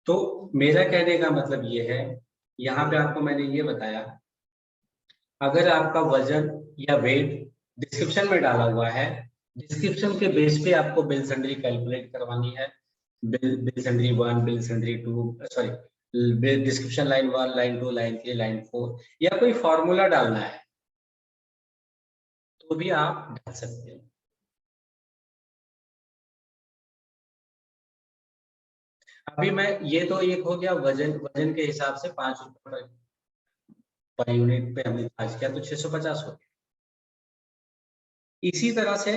तो मेरा कहने का मतलब ये है, यहाँ पे आपको मैंने ये बताया, अगर आपका वजन या वेट डिस्क्रिप्शन में डाला हुआ है, डिस्क्रिप्शन के बेस पे आपको बिल सैलरी कैलकुलेट करवानी है। Bill salary 1, bill salary 2, sorry, description line 1, line 2, line 3, line 4, या कोई फॉर्मूला डालना है तो भी आप डाल सकते हैं। अभी मैं ये तो एक हो गया, वजन वजन के हिसाब से 5 रुपए पर यूनिट पे हमने चार्ज किया तो 650 हो गया। इसी तरह से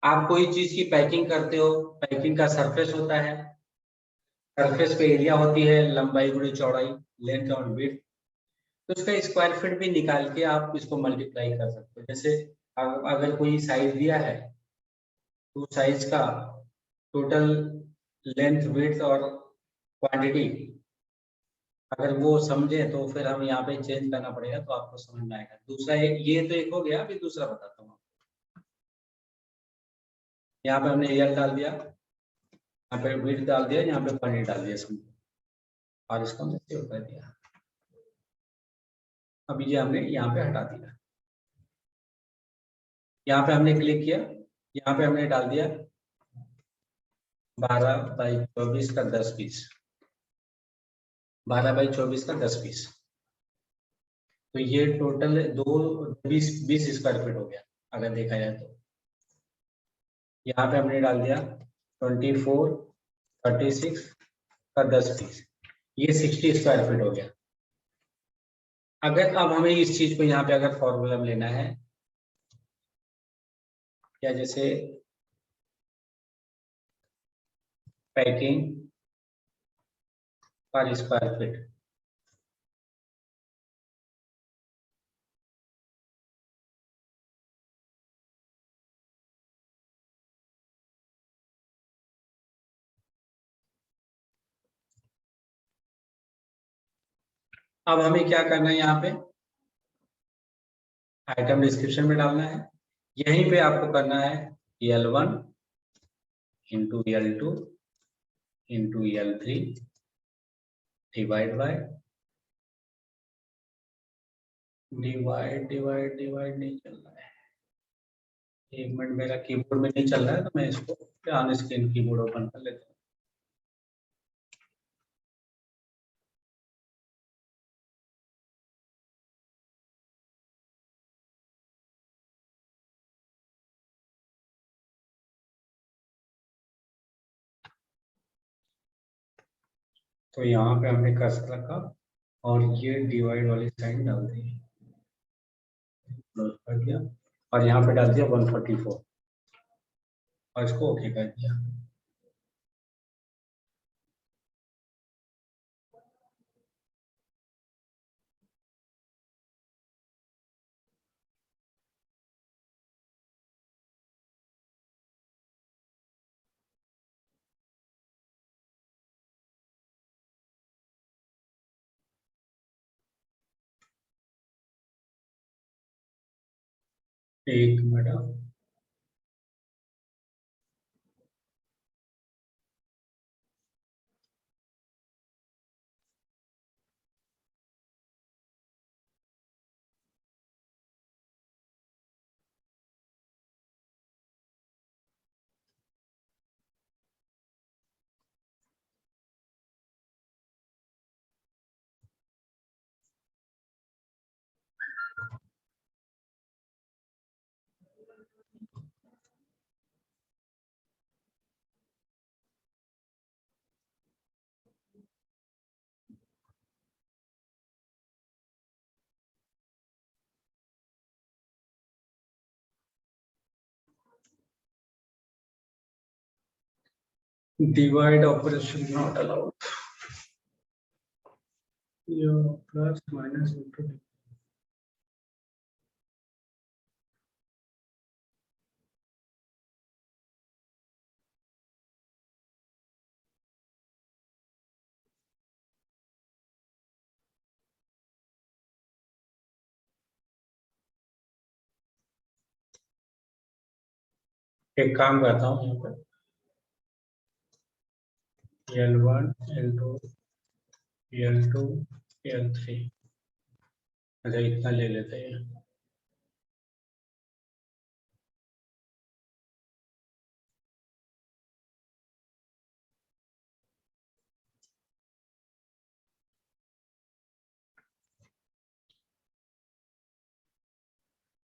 आप कोई चीज की पैकिंग करते हो, पैकिंग का सरफेस होता है, सरफेस पे एरिया होती है, लंबाई गुणी चौड़ाई, लेंथ और विड्थ, तो उसका स्क्वायर फीट भी निकाल के आप इसको मल्टीप्लाई कर सकते हो। जैसे अगर कोई साइज दिया है तो साइज का टोटल लेंथ, विड्थ और क्वांटिटी अगर वो समझे तो फिर हम यहाँ पे चेंज करना पड़ेगा तो आपको समझ में आएगा। दूसरा ये तो एक हो गया, अभी दूसरा बताता हूँ। यहाँ पे हमने एल डाल दिया, यहाँ पे विड्थ डाल दिया, यहाँ पे क्वांटिटी डाल दिया समझो, और इसको हमने सेव कर दिया। अब ये हमने यहाँ पे हटा दिया, यहाँ पे हमने क्लिक किया, यहाँ पे हमने डाल दिया 12/24 का 10 पीस, 12/24 का 10 पीस, तो ये टोटल 20 स्क्वायर फीट हो गया अगर देखा जाए तो। यहाँ पे हमने डाल दिया 24, 36 का 10 पीस, ये 60 स्क्वायर फीट हो गया। अगर अब हमें इस चीज को यहाँ पे अगर फॉर्मूला में लेना है, या जैसे पैकिंग पर स्क्वायर फीट, अब हमें क्या करना है, यहाँ पे आइटम डिस्क्रिप्शन में डालना है, यहीं पे आपको करना है L1 into L2 into L3 divide by, divide नहीं चल रहा है, एक मिनट, मेरा कीबोर्ड में नहीं चल रहा है तो मैं इसको ऑन स्क्रीन कीबोर्ड ओपन कर लेता हूँ। तो यहाँ पे हमने कर्सर रखा और ये डिवाइड वाली साइन डाल दी, क्लोज कर दिया, और यहाँ पे डाल दिया 144 और इसको ओके कर दिया। एक minute, divide operation not allowed, plus minus into. एक काम करता हूँ यहाँ पे, L1 L2 L2 L3, अच्छा इतना ले लेते हैं।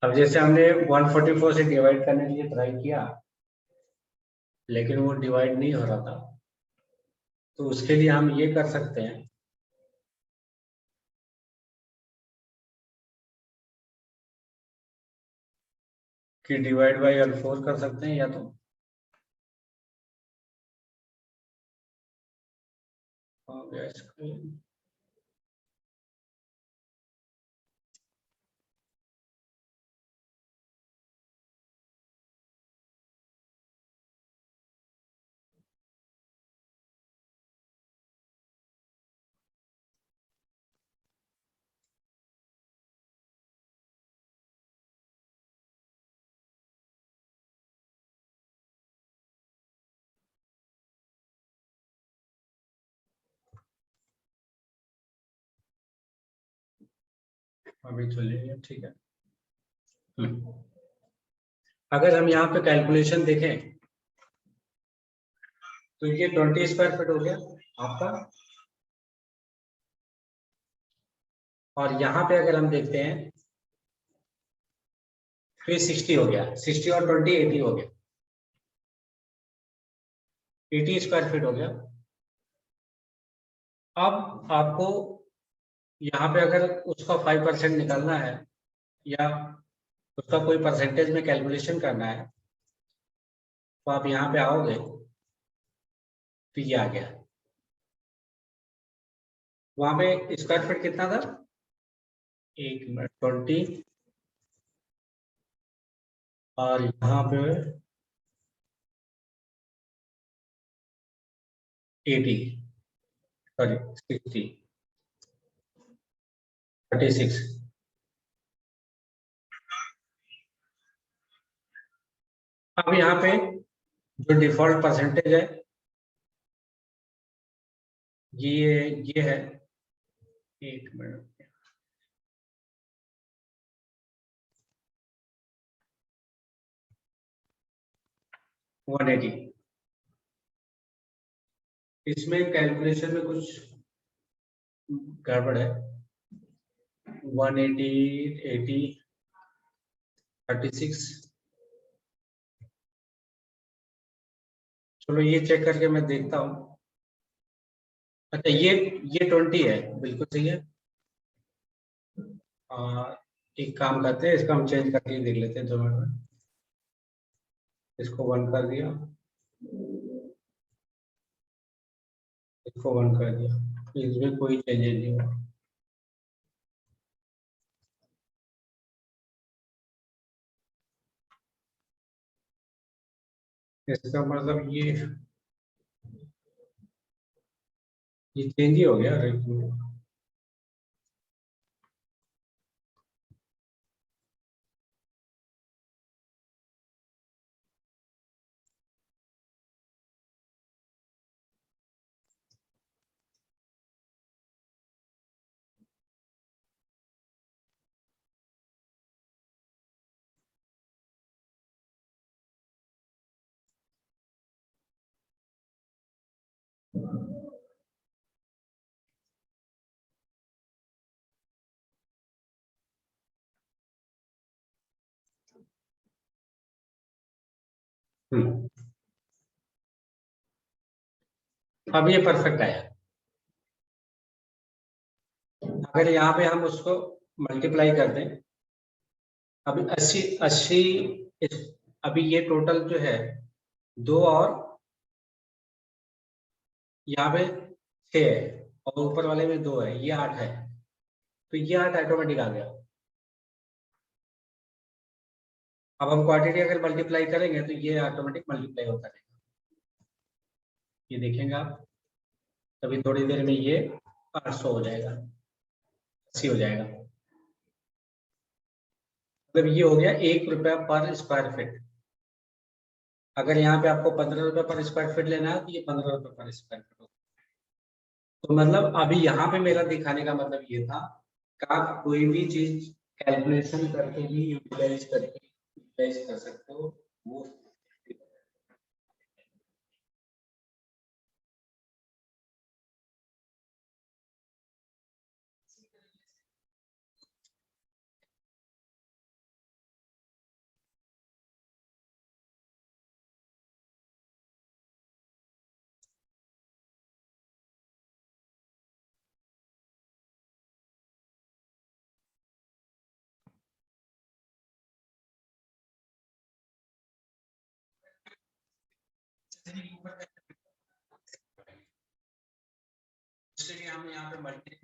अब जैसे हमने 144 से डिवाइड करने के लिए ट्राई किया, लेकिन वो डिवाइड नहीं हो रहा था, तो उसके लिए हम ये कर सकते हैं कि डिवाइड बाय L4 कर सकते हैं, या तो हो गया इसका। अभी चलिए, ठीक है। अगर हम यहाँ पे कैलकुलेशन देखें तो ये 20 स्क्वायर फीट हो गया आपका, और यहाँ पे अगर हम देखते हैं तो ये 60 हो गया, 60 और 20 80 हो गया, 80 स्क्वायर फीट हो गया। अब आपको यहाँ पे अगर उसका 5% निकालना है या उसका कोई परसेंटेज में कैलकुलेशन करना है, तो आप यहाँ पे आओगे तो ये आ गया। वहां पे स्क्वायर फीट कितना था, 1 मिनट 20, और यहाँ पे 80, सॉरी 60, 36। अब यहाँ पे जो डिफॉल्ट परसेंटेज है ये है, 1 मिनट, 180। इसमें कैलकुलेशन में कुछ गड़बड़ है, 180 80 36। चलो ये चेक करके मैं देखता हूँ। अच्छा ये 20 है, बिल्कुल सही है। एक काम करते हैं, इसको हम चेंज करके देख लेते हैं 2 मिनट में। इसको 1 कर दिया, इसको 1 कर दिया, इसमें कोई चेंजेस नहीं हुआ। इसका मतलब ये चेंज ही हो गया। अब ये परफेक्ट आया। अगर यहाँ पे हम उसको मल्टीप्लाई कर दें, अभी 80 80, अभी ये टोटल जो है 2 और यहाँ पे 6 है और ऊपर वाले में 2 है, ये 8 है, तो ये 8 ऑटोमेटिक आ गया। अब हम क्वांटिटी अगर मल्टीप्लाई करेंगे तो ये ऑटोमेटिक मल्टीप्लाई होता रहेगा, ये देखेंगे आप। तभी थोड़ी देर में ये 800 हो जाएगा, 80 हो जाएगा। मतलब ये हो गया 1 रुपया पर स्क्वायर फीट। अगर यहाँ पे आपको 15 रुपये पर स्क्वायर फीट लेना है तो ये 15 रुपये पर स्क्वायर फीट होगा। तो मतलब अभी यहाँ पे मेरा दिखाने का मतलब ये था कि आप कोई भी चीज कैलकुलेशन करके भी यूटिलाइज कर सकते हो वो। इसलिए हम यहाँ पे मल्टी,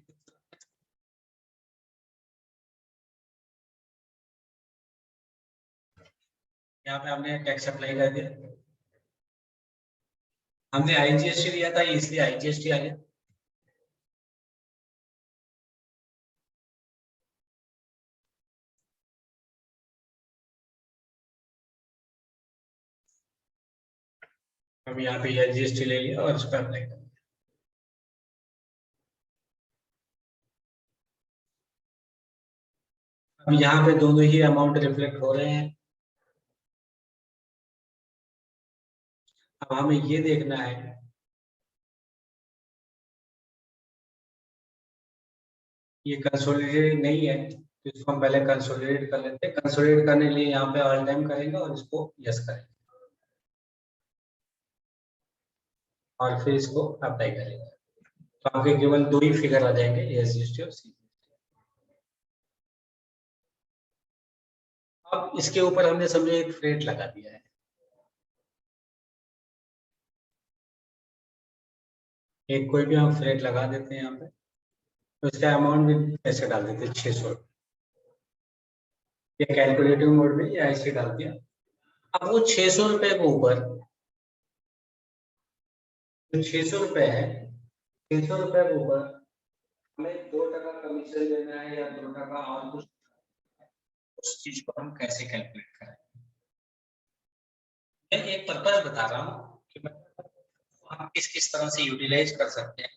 यहाँ पे हमने टैक्स अप्लाई कर दिया, हमने आईजीएसटी लिया था इसलिए आईजीएसटी आ गया। हम यहाँ पे आईजीएसटी ले लिया और उस पर अप्लाई कर दिया। अब यहाँ पे दोनों ही अमाउंट रिफ्लेक्ट हो रहे हैं। अब हमें ये देखना है ये कंसोलिडेटेड नहीं है तो इसको हम पहले कंसोलिडेट कर लेते हैं। कंसोलिडेट करने के लिए यहाँ पे ऑल टाइम करेंगे और इसको यस करेंगे और फिर इसको अप्लाई करेंगे, तो आपके केवल 2 ही फिगर आ जाएंगे, एसजीएसटी और सी। अब इसके ऊपर हमने समझो एक फ्रेट लगा दिया है, एक कोई भी हम फ्रेट लगा देते हैं यहाँ पे, तो इसका अमाउंट भी ऐसे डाल देते हैं 600 रुपये, या कैलकुलेटिव मोड में या ऐसे डाल दिया। अब वो 600 रुपये के ऊपर जो 600 रुपये है, 600 रुपये के ऊपर हमें 2% कमीशन देना है या 2% और कुछ, उस चीज को हम कैसे कैलकुलेट करें। मैं एक पर्पज बता रहा हूँ कि आप किस किस तरह से यूटिलाइज कर सकते हैं,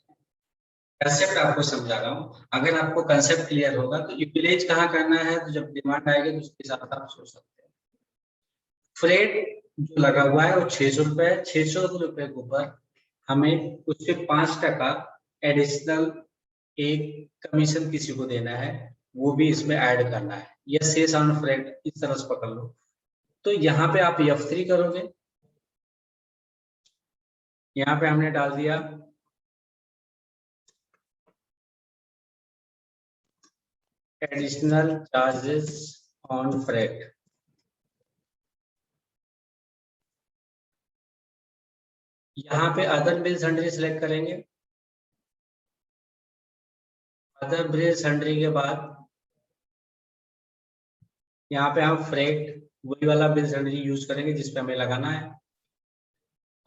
कंसेप्ट आपको समझा रहा हूँ। अगर आपको कंसेप्ट क्लियर होगा तो यूटिलाइज कहाँ करना है, तो जब डिमांड आएगी तो उसके साथ आप सोच सकते हैं। फ्रेट जो लगा हुआ है वो 600 रुपये है, 600 रुपये के ऊपर हमें उससे 5% एडिशनल एक कमीशन किसी को देना है, वो भी इसमें ऐड करना है, या सेस ऑन फ्रेट इस तरह से पकड़ लो। तो यहाँ पे आप F3 करोगे, यहाँ पे हमने डाल दिया एडिशनल चार्जेस ऑन फ्रेट। यहाँ पे अदर बिल सन्ड्री सिलेक्ट करेंगे। अदर बिल सन्ड्री के बाद यहाँ पे हम फ्रेट वही वाला बिल सन्ड्री यूज करेंगे जिसपे हमें लगाना है,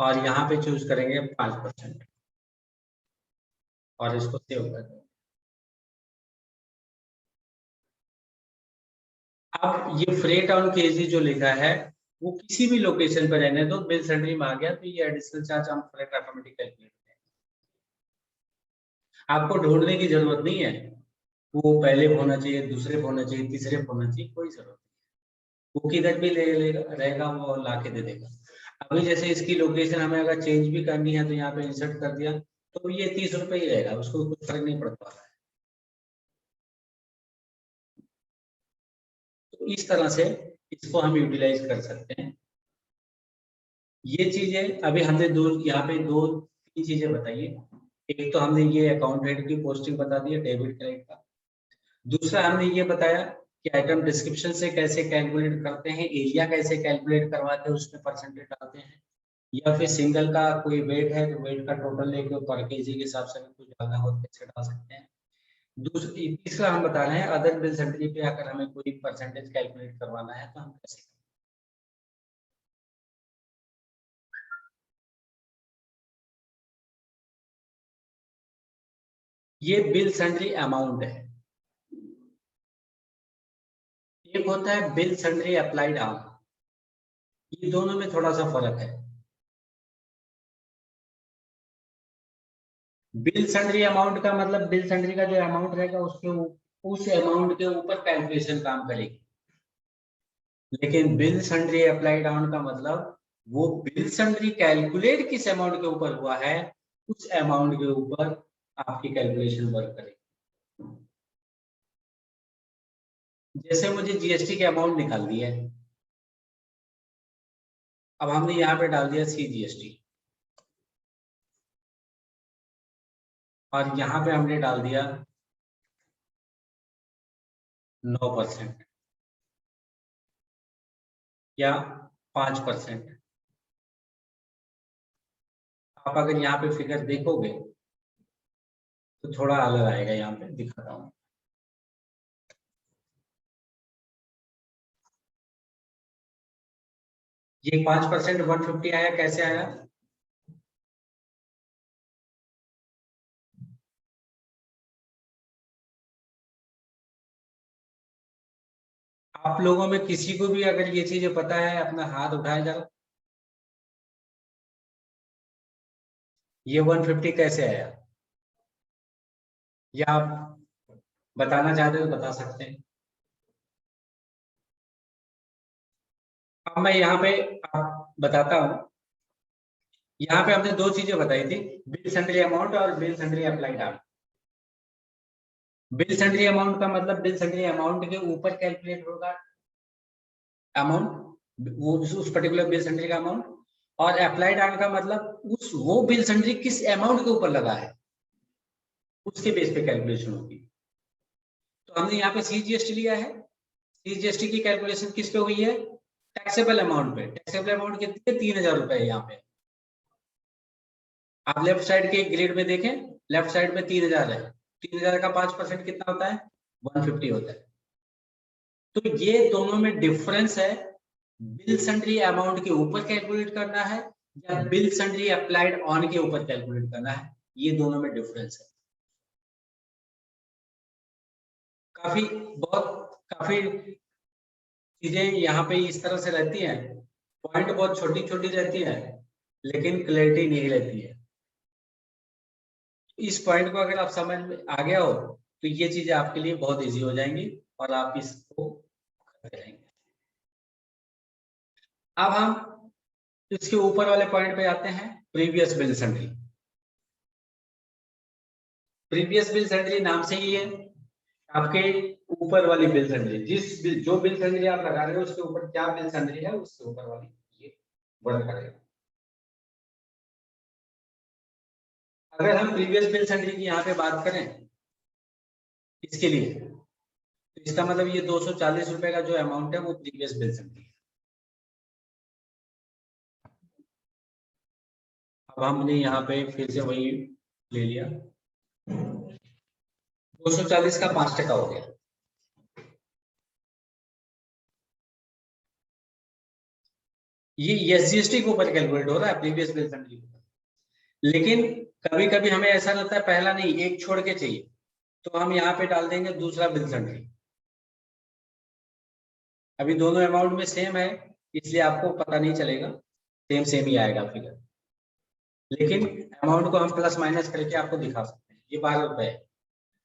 और यहाँ पे चूज करेंगे 5% और इसको सेव कर देंगे। अब ये फ्रेट ऑन केजी जो लिखा है वो किसी भी लोकेशन पर रहने दो, बिल सन्ड्री में आ गया तो ये additional charge on freight automatic calculate करेगा। आपको ढूंढने की जरूरत नहीं है, वो पहले होना चाहिए, दूसरे होना चाहिए, तीसरे होना चाहिए, कोई जरूरत नहीं। वो किधर भी ले लेगा रहेगा, वो ला के दे देगा। अभी जैसे इसकी लोकेशन हमें अगर चेंज भी करनी है तो यहाँ पे इंसर्ट कर दिया तो ये 30 रुपये ही रहेगा, उसको कुछ फर्क नहीं पड़ता है। तो इस तरह से इसको हम यूटिलाइज कर सकते हैं। ये चीजें अभी हमने यहाँ पे दो तीन चीजें बताइए। एक तो हमने ये अकाउंट हेड की पोस्टिंग बता दी है, डेबिट क्रेडिट का। दूसरा हमने ये बताया कि आइटम डिस्क्रिप्शन से कैसे कैलकुलेट करते हैं, एरिया कैसे कैलकुलेट करवाते हैं, उसमें परसेंटेज डालते हैं, या फिर सिंगल का कोई वेट है तो वेट का टोटल लेके पर केजी के हिसाब से कुछ डालना हो तो कैसे डाल सकते हैं। दूसरी तीसरा हम बता रहे हैं अदर बिल सेंट्री पे अगर हमें कोई परसेंटेज कैलकुलेट करवाना है तो हम कैसे। ये बिल सेंट्री अमाउंट है। एक होता है बिल सेंट्री अप्लाइड आर्म, ये दोनों में थोड़ा सा फर्क है। बिल सेंट्री अमाउंट का मतलब बिल सेंट्री का जो अमाउंट रहेगा उस अमाउंट के ऊपर कैलकुलेशन काम करेगी। लेकिन बिल सन्ड्री अप्लाइड ऑन का मतलब वो बिल सन्ड्री कैलकुलेट किस अमाउंट के ऊपर हुआ है उस अमाउंट के ऊपर आपकी कैलकुलेशन वर्क करेगी। जैसे मुझे जीएसटी के अमाउंट निकाल दिया है, अब हमने यहाँ पे डाल दिया सीजीएसटी और यहाँ पे हमने डाल दिया 9% या 5%। आप अगर यहाँ पे फिगर देखोगे तो थोड़ा अलग आएगा, यहाँ पे दिखाता हूँ। ये 5% 150 आया, कैसे आया? आप लोगों में किसी को भी अगर ये चीजें पता है अपना हाथ उठाए जरा। ये 150 कैसे आया, या आप बताना चाहते हो तो बता सकते हैं। अब मैं यहाँ पे बताता हूँ। यहाँ पे हमने दो चीजें बताई थी, बिल सन्ड्री अमाउंट और bill sundry applied amount. Bill sundry amount का मतलब बिल सन्ड्री अमाउंट के ऊपर कैलकुलेट होगा अमाउंट, वो उस पर्टिकुलर बिल सन्ड्री का अमाउंट। और अप्लाइड आर्म का मतलब उस वो बिल सन्ड्री किस अमाउंट के ऊपर लगा है उसके बेस पे कैलकुलेशन होगी। तो हमने यहाँ पे सीजीएसटी लिया है, सीजीएसटी की कैलकुलेशन किस पे हुई है? टैक्सेबल अमाउंट पे। टैक्सेबल अमाउंट कितनी है? 3000 रुपए यहाँ पे। आप लेफ्ट साइड के ग्रेड में देखें, लेफ्ट साइड में 3000 है, 3000 का 5% कितना होता है? 150 होता है। तो ये दोनों में डिफरेंस है, बिल सन्ड्री अमाउंट के ऊपर कैलकुलेट करना है या बिल सन्ड्री अप्लाइड ऑन के ऊपर कैलकुलेट करना है, ये दोनों में डिफरेंस है। काफी चीजें यहाँ पे इस तरह से रहती हैं, पॉइंट बहुत छोटी छोटी रहती है लेकिन क्लैरिटी नहीं रहती है। इस पॉइंट को अगर आप समझ में आ गया हो तो ये चीजें आपके लिए बहुत इजी हो जाएंगी और आप इसको करते रहेंगे। अब हम इसके ऊपर वाले पॉइंट पे आते हैं, previous bill sundry. Previous bill sundry नाम से ही है, आपके ऊपर वाली बिल सन्ड्री, जो बिल सन्ड्री आप लगा रहे हो उसके ऊपर क्या बिल सन्ड्री है उसके ऊपर वाली ये वर्क करेगा। अगर हम प्रीवियस बिल सन्ड्री की यहाँ पे बात करें इसके लिए, तो इसका मतलब ये 240 रुपए का जो अमाउंट है वो प्रीवियस बिल सन्ड्री है। अब हमने यहाँ पे फिर से वही ले लिया, 240 का 5% हो गया। ये एसजीएसटी के ऊपर कैलकुलेट हो रहा है, प्रीवियस बिल सन्ड्री के ऊपर। लेकिन कभी कभी हमें ऐसा लगता है पहला नहीं एक छोड़ के चाहिए, तो हम यहाँ पे डाल देंगे दूसरा बिल सन्ड्री। अभी दोनों अमाउंट में सेम है इसलिए आपको पता नहीं चलेगा, सेम सेम ही आएगा फिगर, लेकिन अमाउंट को हम प्लस माइनस करके आपको दिखा सकते हैं। ये 12 रुपए है,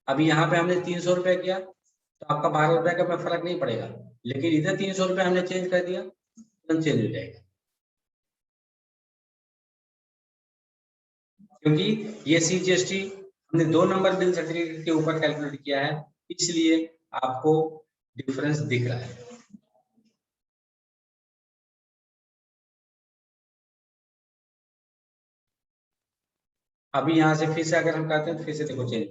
अभी यहाँ पे हमने 300 रुपए किया तो आपका 12 रुपए का फर्क नहीं पड़ेगा, लेकिन इधर 300 रुपए हमने चेंज कर दिया तुरंत चेंज हो जाएगा, क्योंकि ये सीजीएसटी हमने 2 नंबर बिल सर्टिफिकेट के ऊपर कैलकुलेट किया है, इसलिए आपको डिफरेंस दिख रहा है। अभी यहाँ से फिर से अगर हम करते हैं तो फिर से देखो चेंज।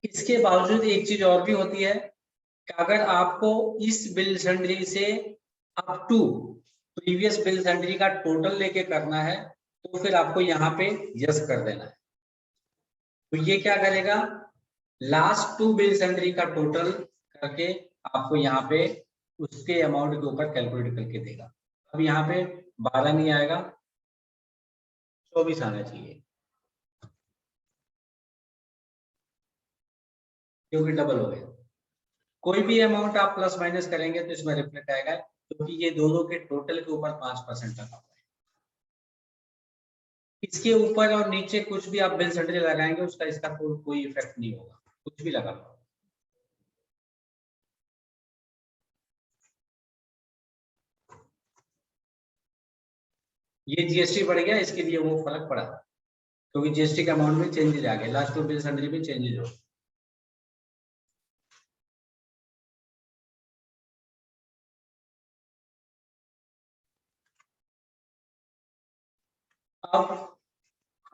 इसके बावजूद एक चीज और भी होती है कि अगर आपको इस बिल सैंडरी से अप टू प्रीवियस बिल सैंडरी का टोटल लेके करना है तो फिर आपको यहाँ पे यस कर देना है। तो ये क्या करेगा, लास्ट टू बिल सैंडरी का टोटल करके आपको यहाँ पे उसके अमाउंट के ऊपर कैलकुलेट करके देगा। अब यहाँ पे 12 नहीं आएगा, 24 आना चाहिए, क्योंकि डबल हो गया। कोई भी अमाउंट आप प्लस माइनस करेंगे तो इसमें रिफ्लेक्ट आएगा, क्योंकि ये दोनों के टोटल के ऊपर 5% लगा हुआ है। इसके ऊपर और नीचे कुछ भी आप बिल सैंडरी लगाएंगे उसका इसका कोई इफेक्ट नहीं होगा, कुछ भी लगा हुआ। ये जीएसटी बढ़ गया, इसके लिए वो फर्क पड़ा, क्योंकि जीएसटी के अमाउंट में चेंजेस आ गए, लास्ट टू बिल सैंडरी में चेंजेस हो। अब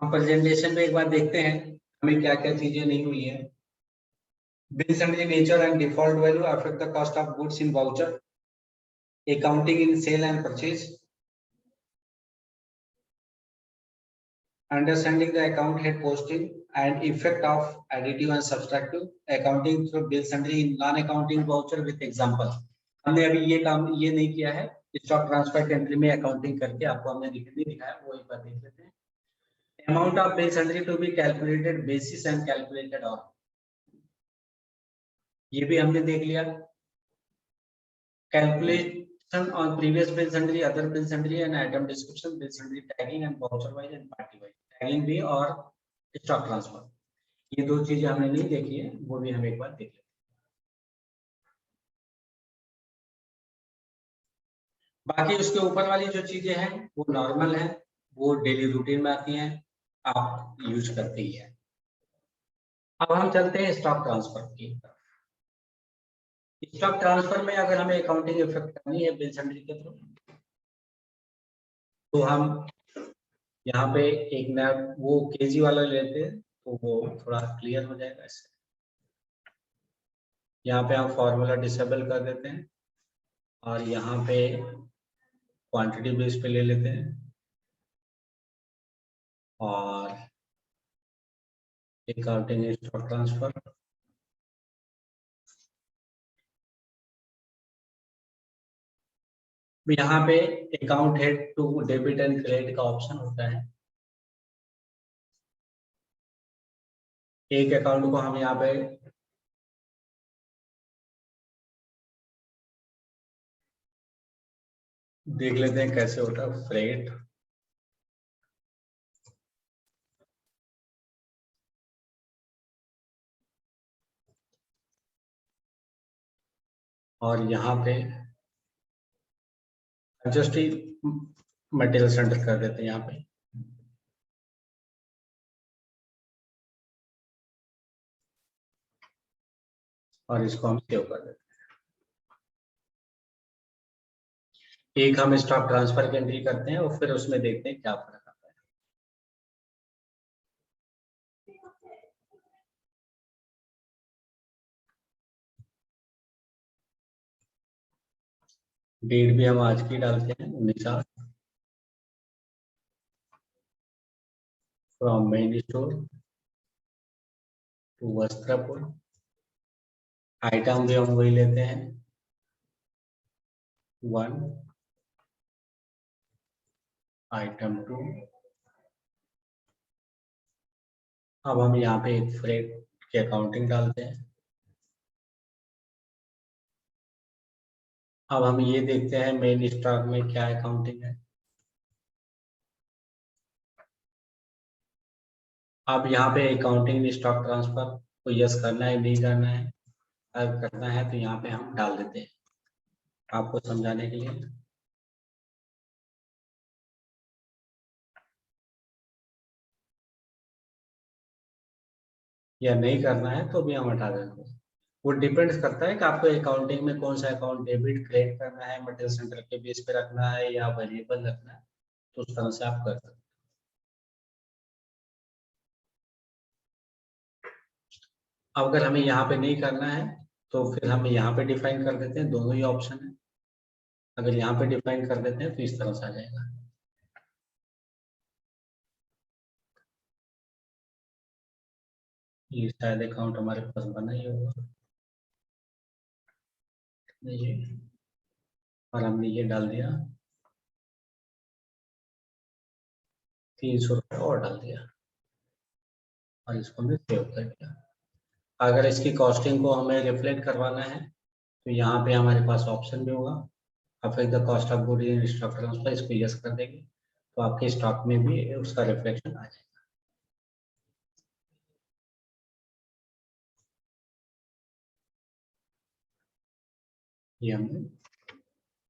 हम प्रेजेंटेशन में एक बार देखते हैं हमें क्या क्या चीजें नहीं हुई है। Bill sundry nature and default value affect the cost of goods in voucher, accounting in sale and purchase, understanding the account head posting and effect of additive and subtractive, accounting through bill sundry in non accounting voucher with example। हमने अभी ये काम ये नहीं किया है, stock transfer के entry में अकाउंटिंग करके आपको हमने नहीं दिखाया, वो एक बार देख लेते हैं। Amount of bill sundry to be calculated basis and calculated on, ये भी हमने देख लिया। Calculation on previous bill sundry, other bill sundry and item description, bill sundry tagging and voucher wise and party wise, tagging भी और stock transfer, ये दो चीजें हमने नहीं देखी है, वो भी हम एक बार देख लेते हैं। बाकी उसके ऊपर वाली जो चीजें हैं वो नॉर्मल है, वो डेली रूटीन में आती हैं, आप यूज करते ही है। अब हम चलते हैं स्टॉक ट्रांसफर की तरफ। स्टॉक ट्रांसफर में अगर हमें अकाउंटिंग इफेक्ट करनी है बिल सैंडरी के थ्रू, तो हम यहाँ पे एक नया वो केजी वाला लेते हैं तो वो थोड़ा क्लियर हो जाएगा इससे। यहाँ पे हम फॉर्मूला डिसेबल कर देते हैं और यहाँ पे क्वांटिटी बेस पे ले लेते हैं और अकाउंटिंग स्टॉक ट्रांसफर, यहाँ पे account head to debit and credit का ऑप्शन होता है। एक अकाउंट को हम यहाँ पे देख लेते हैं कैसे होता है, फ्रेट और यहाँ पे जस्ट मटेरियल सेंटर कर देते हैं यहाँ पे। और इसको हम सेव कर देते हैं। एक हम स्टॉक ट्रांसफर की एंट्री करते हैं और फिर उसमें देखते हैं क्या फर्क आता है। डेट भी हम आज की डालते हैं 19/8, from main store to Vastrapur. Item भी हम वही लेते हैं 1, आइटम 2। अब हम यहाँ पे एक फ्रेट की अकाउंटिंग डालते हैं। अब हम ये देखते हैं मेन स्टॉक में क्या अकाउंटिंग है। अब यहाँ पे अकाउंटिंग स्टॉक ट्रांसफर को यस करना है नहीं करना है, अगर करना है तो यहाँ पे हम डाल देते हैं आपको समझाने के लिए। या नहीं करना है तो भी हम हटा देते हैं। वो डिपेंड करता है कि आपको अकाउंटिंग में कौन सा अकाउंट डेबिट क्रेडिट करना है, मटेरियल सेंटर के बेस पे रखना है या वेरिएबल रखना है, तो उस तरह से आप कर सकते हैं। अगर हमें यहाँ पे नहीं करना है तो फिर हम यहाँ पे डिफाइन कर देते हैं, दोनों ही ऑप्शन है। अगर यहाँ पे डिफाइन कर देते हैं तो इस तरह से आ जाएगा। ये शायद अकाउंट हमारे पास बना ही होगा, ये और हमने ये डाल दिया, 300 रुपये और डाल दिया और इसको हमने सेव कर दिया। अगर इसकी कॉस्टिंग को हमें रिफ्लेक्ट करवाना है तो यहाँ पे हमारे पास ऑप्शन भी होगा, affect the cost of good in stock transfer, इसको यस कर देंगे तो आपके स्टॉक में भी उसका रिफ्लेक्शन आ जाएगा। ये हमने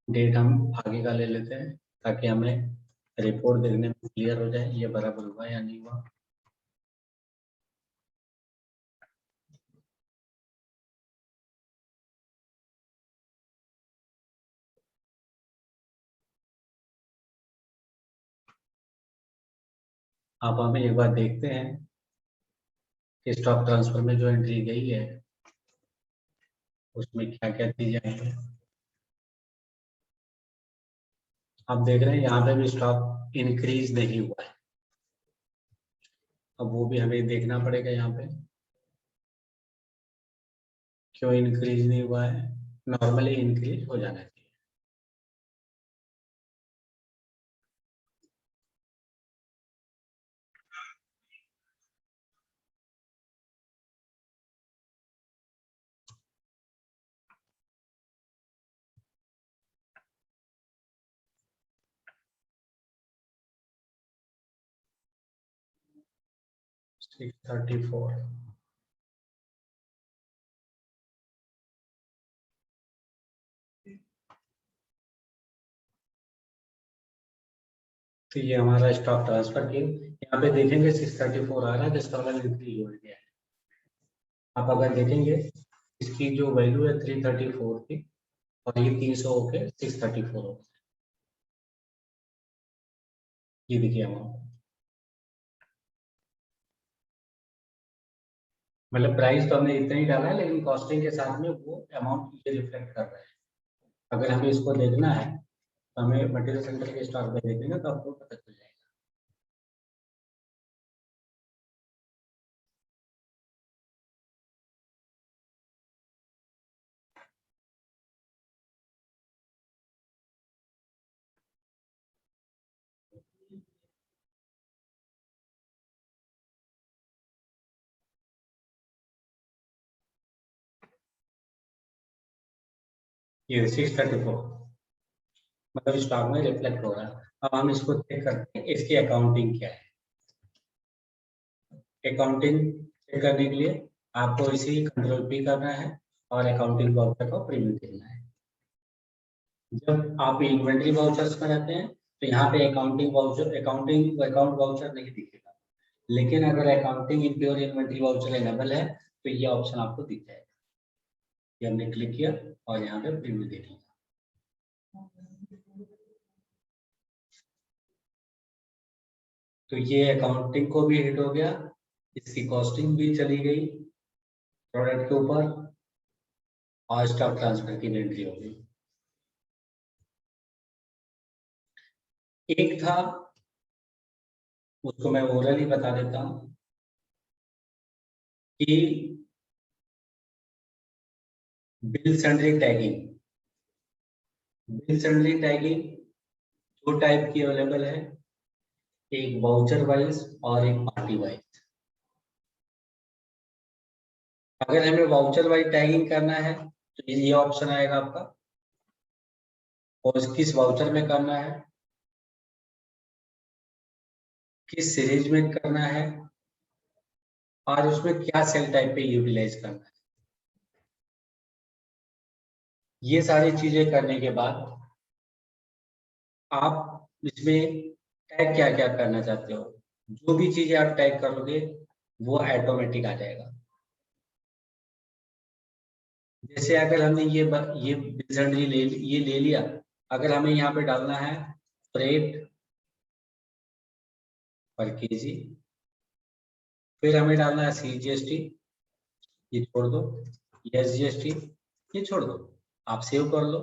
डेट हम आगे का ले लेते हैं ताकि हमें रिपोर्ट देखने में क्लियर हो जाए ये बराबर हुआ या नहीं हुआ। आप हमें एक बार देखते हैं कि स्टॉक ट्रांसफर में जो एंट्री गई है उसमें क्या क्या चीजें आई हैं। आप देख रहे हैं यहाँ पे भी स्टॉक इंक्रीज नहीं हुआ है, अब वो भी हमें देखना पड़ेगा यहाँ पे क्यों इंक्रीज नहीं हुआ है। नॉर्मली इंक्रीज हो जाना चाहिए। सिक्स 34 तो ये हमारा स्टॉक ट्रांसफर की यहाँ पे देखेंगे 634 आ रहा है जिसका मतलब इंक्रीज हो गया है। आप अगर देखेंगे इसकी जो वैल्यू है 334 की और ये 300 होके 634 हो गया। ये देखिए अमाउंट, मतलब प्राइस तो हमने इतना ही डाला है लेकिन कॉस्टिंग के साथ में वो अमाउंट ये रिफ्लेक्ट कर रहा है। अगर हमें इसको देखना है तो हमें मटेरियल सेंटर के स्टॉक में देखेंगे तो आपको पता चल जाएगा। ये 634 मतलब स्टॉक में रिफ्लेक्ट हो रहा है। अब हम इसको चेक करते हैं इसकी अकाउंटिंग क्या है। अकाउंटिंग चेक करने के लिए आपको इसी कंट्रोल पी करना है और अकाउंटिंग वाउचर का प्रीव्यू देखना है। जब आप इन्वेंट्री वाउचर्स में रहते हैं तो यहाँ पे अकाउंटिंग वाउचर अकाउंट वाउचर नहीं दिखेगा, लेकिन अगर accounting in pure inventory voucher enable है तो ये ऑप्शन आपको दिख जाएगा। ये हमने क्लिक किया और यहाँ पे प्रीव्यू देख लिया। तो ये अकाउंटिंग को भी हिट हो गया, इसकी कॉस्टिंग भी चली गई प्रोडक्ट के ऊपर और स्टॉक ट्रांसफर की एंट्री हो गई। एक था उसको मैं ओरली बता देता हूं कि bill sundry tagging. Bill sundry tagging दो टाइप की अवेलेबल है, एक वाउचर वाइज और एक पार्टी वाइज। अगर हमें वाउचर वाइज टैगिंग करना है तो ये ऑप्शन आएगा आपका, और किस वाउचर में करना है, किस सीरीज में करना है और उसमें क्या सेल टाइप पे यूटिलाइज करना है। ये सारी चीजें करने के बाद आप इसमें टैग क्या क्या करना चाहते हो, जो भी चीजें आप टैग करोगे वो ऑटोमेटिक आ जाएगा। जैसे अगर हमने ये बिल ये ले लिया, अगर हमें यहाँ पे डालना है फ्रेट पर केजी, फिर हमें डालना है CGST, ये छोड़ दो, ये SGST ये छोड़ दो, आप सेव कर लो।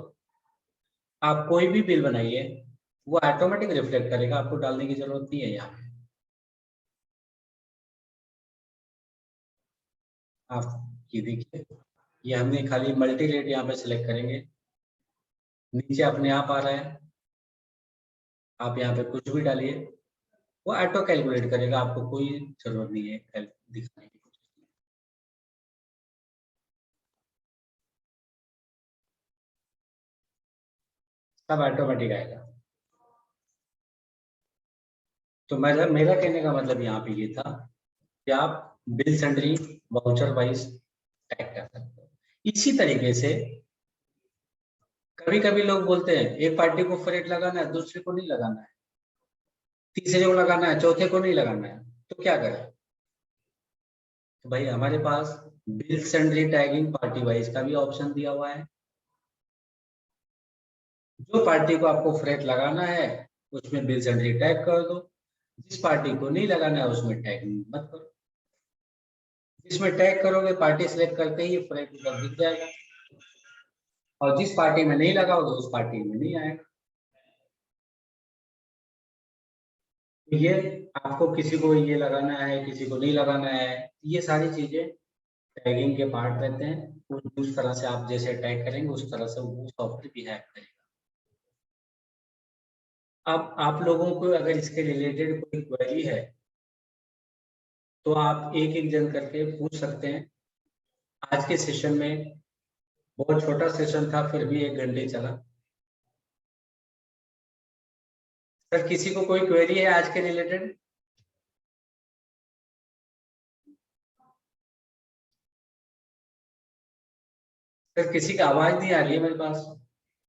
आप कोई भी बिल बनाइए वो ऑटोमेटिक रिफ्लेक्ट करेगा, आपको डालने की जरूरत नहीं है यहाँ पे। आप ये देखिए, ये हमने खाली मल्टी रेट यहाँ पे सिलेक्ट करेंगे, नीचे अपने आप आ रहा है, आप यहाँ पे कुछ भी डालिए वो ऑटो कैलकुलेट करेगा, आपको कोई जरूरत नहीं है दिखाने की। सब ऑटोमेटिक आएगा। तो मेरा कहने का मतलब यहाँ पे ये था कि आप बिल सैंडरी वाउचर वाइज टैग कर सकते हो। इसी तरीके से कभी कभी लोग बोलते हैं एक पार्टी को फ्रेट लगाना है, दूसरे को नहीं लगाना है, तीसरे को लगाना है, चौथे को नहीं लगाना है, तो क्या करें? तो भाई हमारे पास बिल सैंडरी टैगिंग पार्टी वाइज का भी ऑप्शन दिया हुआ है। जो पार्टी को आपको फ्रेट लगाना है उसमें बिल सैंडरी टैग कर दो, जिस पार्टी को नहीं लगाना है उसमें टैग मत करो। जिसमें टैग करोगे पार्टी सिलेक्ट करते ही फ्रेट उधर दिख जाएगा, और जिस पार्टी में नहीं लगाओगे उस पार्टी में नहीं आएगा। ये आपको किसी को ये लगाना है, किसी को नहीं लगाना है, ये सारी चीजें टैगिंग के पार्ट रहते हैं। उस तरह से आप जैसे टैग करेंगे उस तरह से वो सॉफ्टवेयर बिहेव करेगा। अब आप लोगों को अगर इसके रिलेटेड कोई क्वेरी है तो आप एक एक जन करके पूछ सकते हैं। आज के सेशन में बहुत छोटा सेशन था, फिर भी 1 घंटे चला। सर किसी को कोई क्वेरी है आज के रिलेटेड? सर किसी की आवाज नहीं आ रही है मेरे पास।